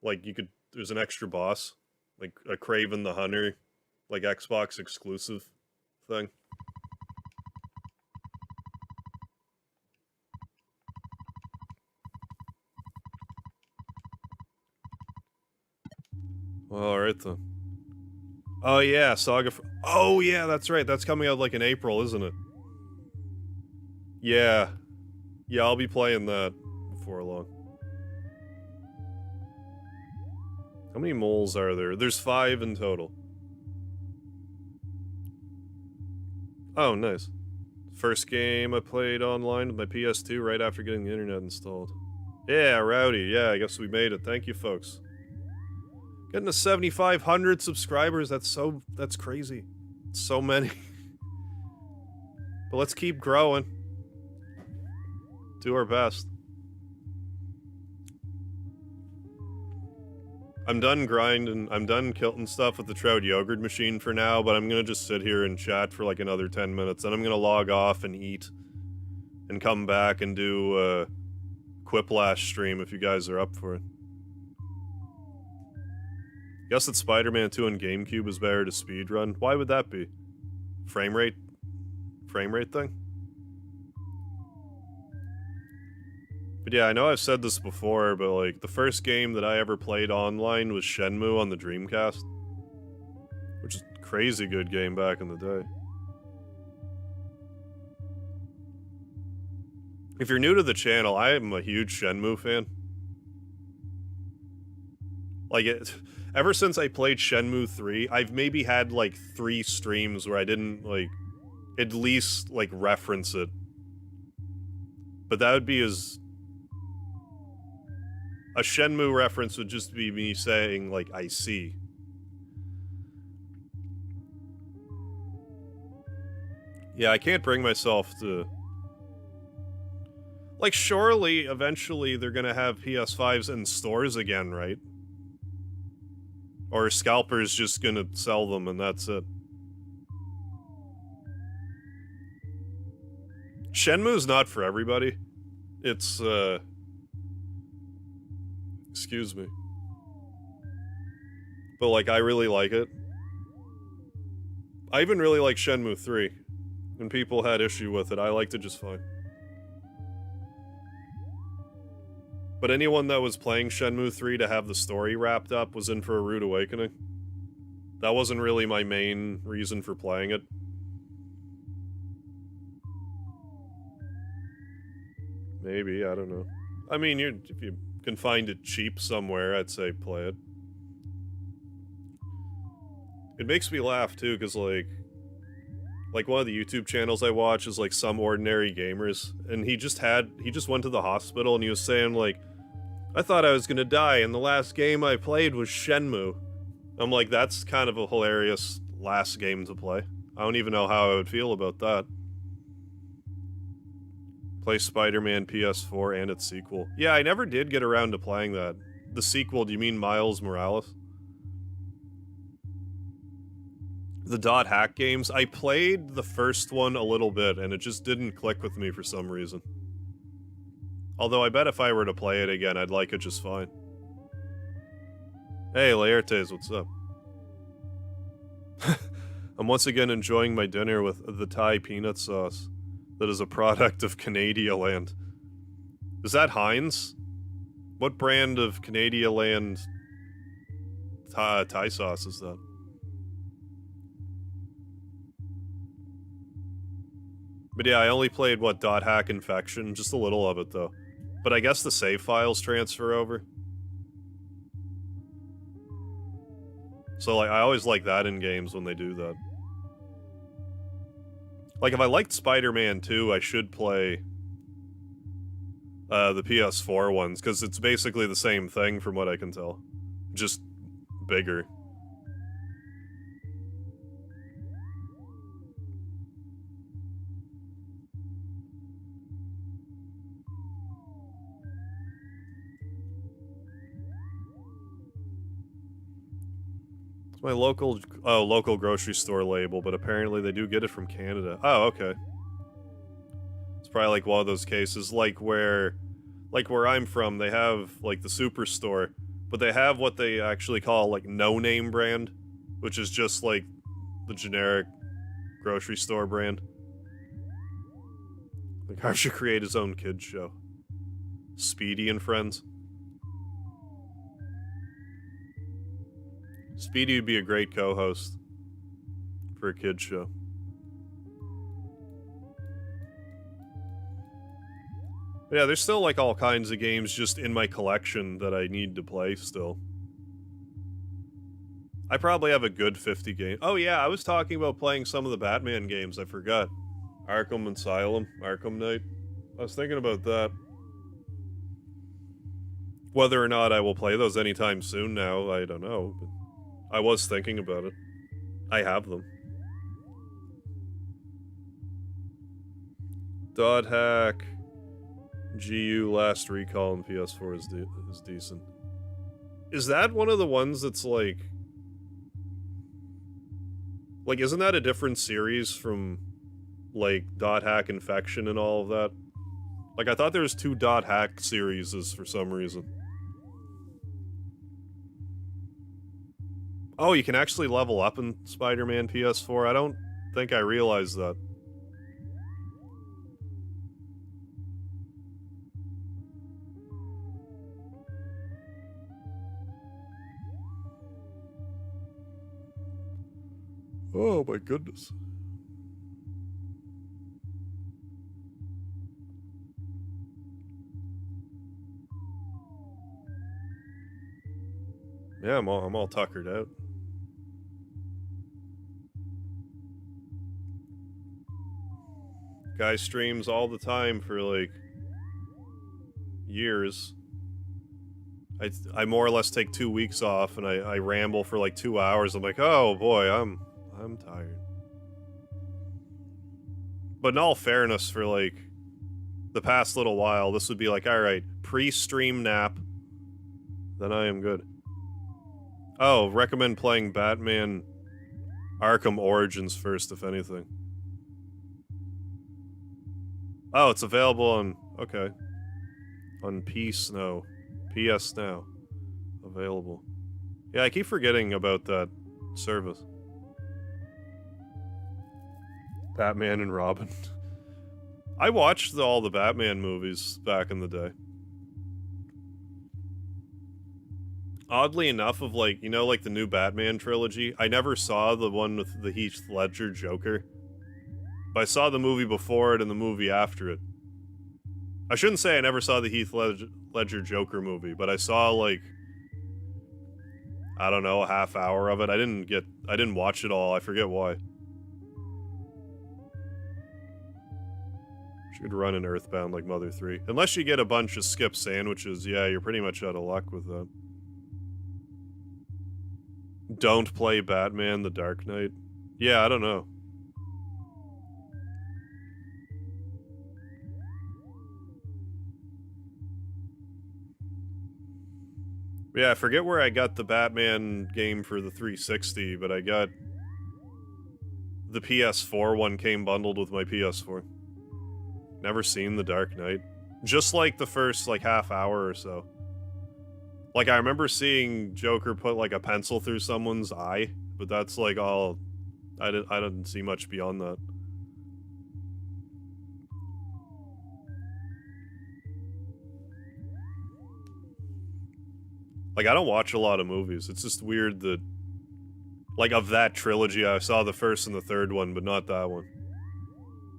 [SPEAKER 1] like there's an extra boss. Like a Kraven the Hunter, like Xbox exclusive thing. Well, alright then. Oh yeah, Saga... Oh yeah, that's right. That's coming out like in April, isn't it? Yeah. Yeah, I'll be playing that before long. How many moles are there? There's 5 in total. Oh, nice. First game I played online with my PS2 right after getting the internet installed. Yeah, rowdy. Yeah, I guess we made it. Thank you, folks. Getting to 7,500 subscribers, that's crazy. So many. But let's keep growing. Do our best. I'm done grinding, I'm done killing stuff with the Trout Yogurt machine for now, but I'm gonna just sit here and chat for like another 10 minutes, then I'm gonna log off and eat, and come back and do a Quiplash stream if you guys are up for it. Guess that Spider-Man 2 on GameCube is better to speedrun. Why would that be? Frame rate thing? But yeah, I know I've said this before, but like, the first game that I ever played online was Shenmue on the Dreamcast. Which is a crazy good game back in the day. If you're new to the channel, I am a huge Shenmue fan. Like, ever since I played Shenmue 3, I've maybe had like 3 streams where I didn't, like, at least, like, reference it. But that would be as... A Shenmue reference would just be me saying, like, I see. Yeah, I can't bring myself to... Like, surely, eventually, they're gonna have PS5s in stores again, right? Or are scalpers just gonna sell them and that's it? Shenmue's not for everybody. It's, excuse me. But, like, I really like it. I even really like Shenmue 3. When people had issue with it, I liked it just fine. But anyone that was playing Shenmue 3 to have the story wrapped up was in for a rude awakening. That wasn't really my main reason for playing it. Maybe, I don't know. I mean, if you can find it cheap somewhere, I'd say play it. It makes me laugh, too, because, like, one of the YouTube channels I watch is, like, Some Ordinary Gamers, and he just went to the hospital, and he was saying, like, I thought I was gonna die, and the last game I played was Shenmue. I'm like, that's kind of a hilarious last game to play. I don't even know how I would feel about that. Play Spider-Man PS4 and its sequel. Yeah, I never did get around to playing that. The sequel, do you mean Miles Morales? The dot hack games, I played the first one a little bit, and it just didn't click with me for some reason. Although I bet if I were to play it again, I'd like it just fine. Hey, Laertes, what's up? I'm once again enjoying my dinner with the Thai peanut sauce that is a product of Canadialand. Is that Heinz? What brand of Canadialand Thai sauce is that? But yeah, I only played, what, Dot Hack Infection? Just a little of it, though. But I guess the save files transfer over. So, like, I always like that in games when they do that. Like, if I liked Spider-Man 2, I should play the PS4 ones, because it's basically the same thing from what I can tell. Just bigger. My local grocery store label, but apparently they do get it from Canada. Oh, okay. It's probably like one of those cases, like where I'm from, they have like the superstore, but they have what they actually call like no-name brand, which is just like the generic grocery store brand. Like, Harv should create his own kids show. Speedy and Friends. Speedy would be a great co-host for a kid's show. But yeah, there's still like all kinds of games just in my collection that I need to play still. I probably have a good 50 games. Oh yeah, I was talking about playing some of the Batman games, I forgot. Arkham Asylum, Arkham Knight. I was thinking about that. Whether or not I will play those anytime soon now, I don't know, but I was thinking about it. I have them. Dot Hack. GU Last Recall on PS4 is decent. Is that one of the ones that's like... Like, isn't that a different series from, like, Dot Hack Infection and all of that? Like, I thought there was 2 Dot Hack series for some reason. Oh, you can actually level up in Spider-Man PS4? I don't think I realized that. Oh my goodness. Yeah, I'm all tuckered out. Guy streams all the time for like years. I more or less take 2 weeks off and I ramble for like 2 hours. I'm like, oh boy, I'm tired. But in all fairness, for like the past little while, this would be like, alright, pre-stream nap. Then I am good. Oh, recommend playing Batman Arkham Origins first, if anything. Oh, it's available on... Okay. On PS Now. PS Now. Available. Yeah, I keep forgetting about that service. Batman and Robin. I watched all the Batman movies back in the day. Oddly enough, of like, you know, like the new Batman trilogy, I never saw the one with the Heath Ledger Joker. But I saw the movie before it and the movie after it. I shouldn't say I never saw the Heath Ledger Joker movie, but I saw like, I don't know, a half hour of it. I didn't watch it all. I forget why. Should run in Earthbound like Mother 3. Unless you get a bunch of skip sandwiches, yeah, you're pretty much out of luck with that. Don't play Batman the Dark Knight. Yeah, I don't know. Yeah, I forget where I got the Batman game for the 360, but I got... The PS4 one came bundled with my PS4. Never seen The Dark Knight. Just like the first, like, half hour or so. Like, I remember seeing Joker put, like, a pencil through someone's eye, but that's, like, all... I didn't see much beyond that. Like, I don't watch a lot of movies. It's just weird that... Like, of that trilogy, I saw the first and the third one, but not that one.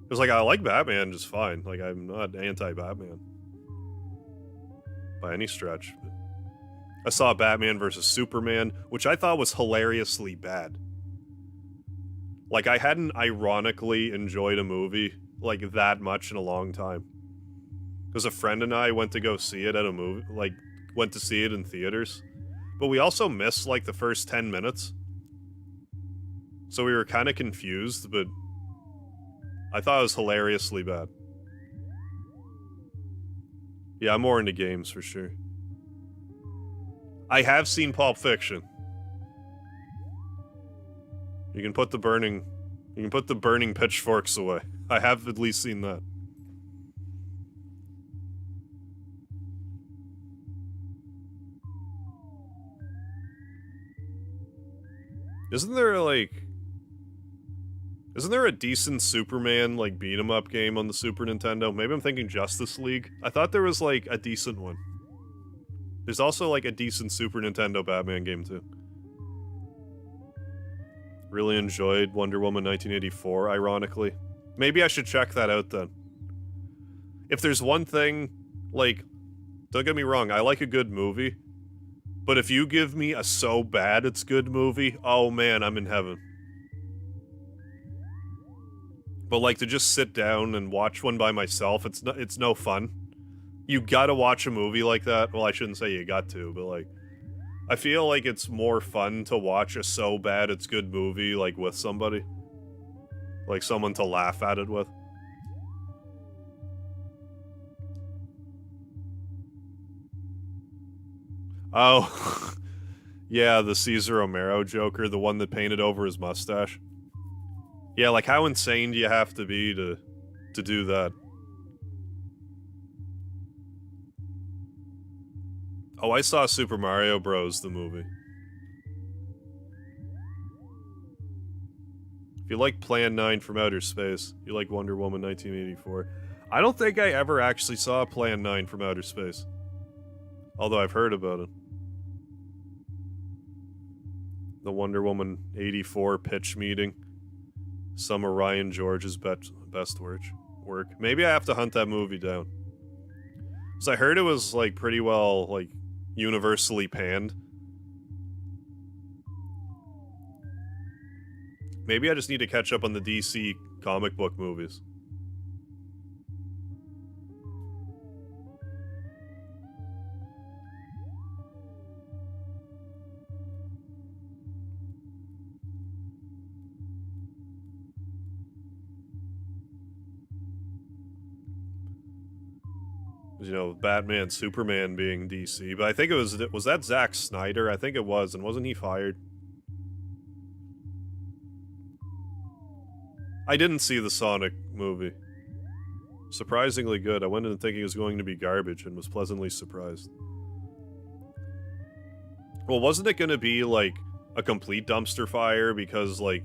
[SPEAKER 1] It was like, I like Batman just fine. Like, I'm not anti-Batman. By any stretch. But I saw Batman vs. Superman, which I thought was hilariously bad. Like, I hadn't ironically enjoyed a movie, like, that much in a long time. Because a friend and I went to go see it at a movie, like, went to see it in theaters. But we also missed, like, the first 10 minutes. So we were kind of confused, but I thought it was hilariously bad. Yeah, I'm more into games for sure. I have seen Pulp Fiction. You can put the burning pitchforks away. I have at least seen that. Isn't there a decent Superman, like, beat-em-up game on the Super Nintendo? Maybe I'm thinking Justice League? I thought there was, like, a decent one. There's also, like, a decent Super Nintendo Batman game, too. Really enjoyed Wonder Woman 1984, ironically. Maybe I should check that out, then. If there's one thing, like, don't get me wrong, I like a good movie. But if you give me a so bad it's good movie, oh man, I'm in heaven. But like to just sit down and watch one by myself, it's no fun. You gotta watch a movie like that. Well, I shouldn't say you got to, but like, I feel like it's more fun to watch a so bad it's good movie like with somebody. Like someone to laugh at it with. Oh, yeah, the Cesar Romero Joker, the one that painted over his mustache. Yeah, like how insane do you have to be to do that? Oh, I saw Super Mario Bros. The movie. If you like Plan 9 from Outer Space, you like Wonder Woman 1984. I don't think I ever actually saw Plan 9 from Outer Space. Although I've heard about it. The Wonder Woman 84 pitch meeting. Some of Ryan George's best work. Maybe I have to hunt that movie down. Because I heard it was, like, pretty well, like, universally panned. Maybe I just need to catch up on the DC comic book movies. You know, Batman, Superman being DC, but I think it was that Zack Snyder? I think it was, and wasn't he fired? I didn't see the Sonic movie. Surprisingly good. I went in thinking it was going to be garbage and was pleasantly surprised. Well, wasn't it gonna be, like, a complete dumpster fire because, like,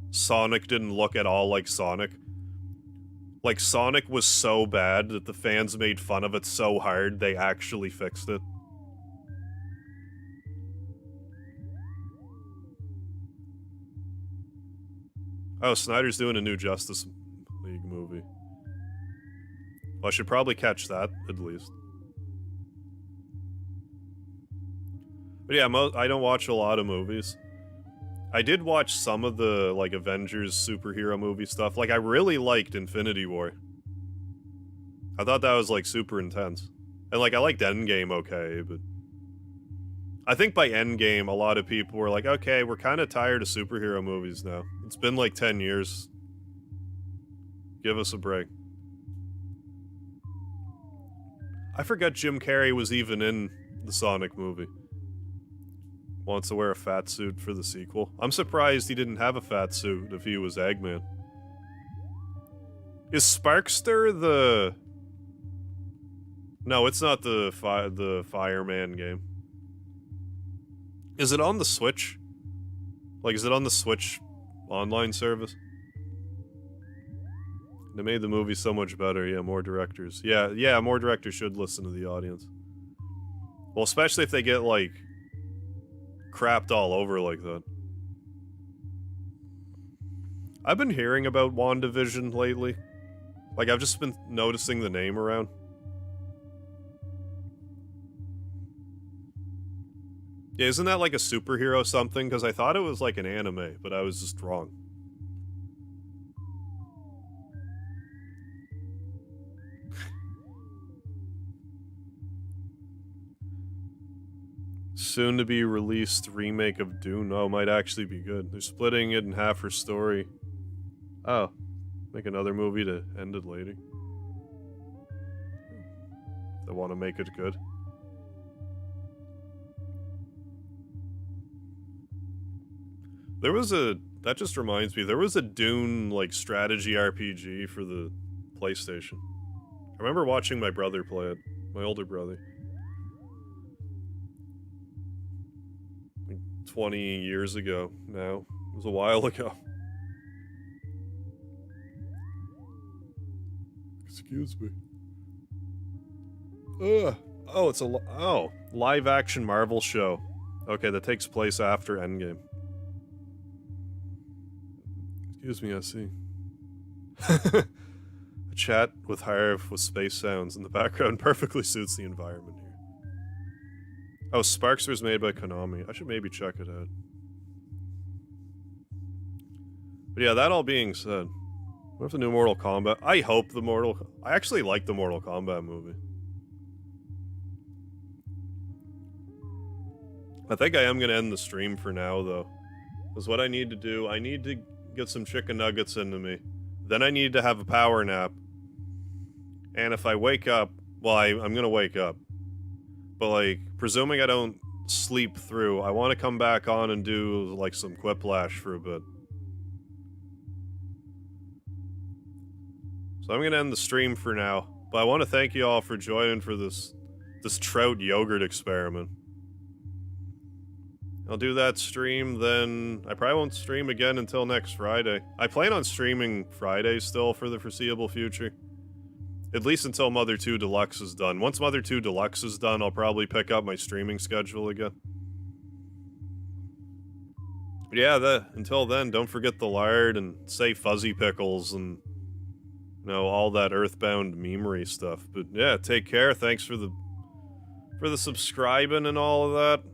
[SPEAKER 1] Sonic didn't look at all like Sonic? Like, Sonic was so bad that the fans made fun of it so hard they actually fixed it. Oh, Snyder's doing a new Justice League movie. Well, I should probably catch that, at least. But yeah, I don't watch a lot of movies. I did watch some of the, like, Avengers superhero movie stuff. Like, I really liked Infinity War. I thought that was, like, super intense. And, like, I liked Endgame okay, but... I think by Endgame, a lot of people were like, okay, we're kind of tired of superhero movies now. It's been, like, 10 years. Give us a break. I forgot Jim Carrey was even in the Sonic movie. Wants to wear a fat suit for the sequel. I'm surprised he didn't have a fat suit if he was Eggman. Is Sparkster the... No, it's not the Fireman game. Is it on the Switch? Like, is it on the Switch online service? They made the movie so much better. Yeah, more directors. Yeah, more directors should listen to the audience. Well, especially if they get, like, crapped all over like that. I've been hearing about WandaVision lately. Like, I've just been noticing the name around. Yeah, isn't that like a superhero something? Because I thought it was like an anime, but I was just wrong. Soon to be released remake of Dune. Oh, might actually be good. They're splitting it in half her story. Oh, make another movie to end it later. They want to make it good. There was a... That just reminds me, there was a Dune, like, strategy RPG for the PlayStation. I remember watching my brother play it. My older brother. Like 20 years ago now. It was a while ago. Excuse me. Ugh. Oh, it's a live-action Marvel show. Okay, that takes place after Endgame. Excuse me, I see. A chat with Harv with space sounds in the background perfectly suits the environment here. Oh, Sparkster's made by Konami. I should maybe check it out. But yeah, that all being said, what if the new Mortal Kombat... I hope the I actually like the Mortal Kombat movie. I think I am going to end the stream for now, though. Because what I need to do, I need to get some chicken nuggets into me. Then I need to have a power nap. And if I wake up... Well, I'm going to wake up. But, like, presuming I don't sleep through, I want to come back on and do, like, some Quiplash for a bit. So I'm going to end the stream for now. But I want to thank you all for joining for this Trout Yogurt experiment. I'll do that stream, then I probably won't stream again until next Friday. I plan on streaming Friday still for the foreseeable future. At least until Mother 2 Deluxe is done. Once Mother 2 Deluxe is done, I'll probably pick up my streaming schedule again. But yeah, until then, don't forget the lard and say Fuzzy Pickles and, you know, all that Earthbound memery stuff. But yeah, take care. Thanks for the subscribing and all of that.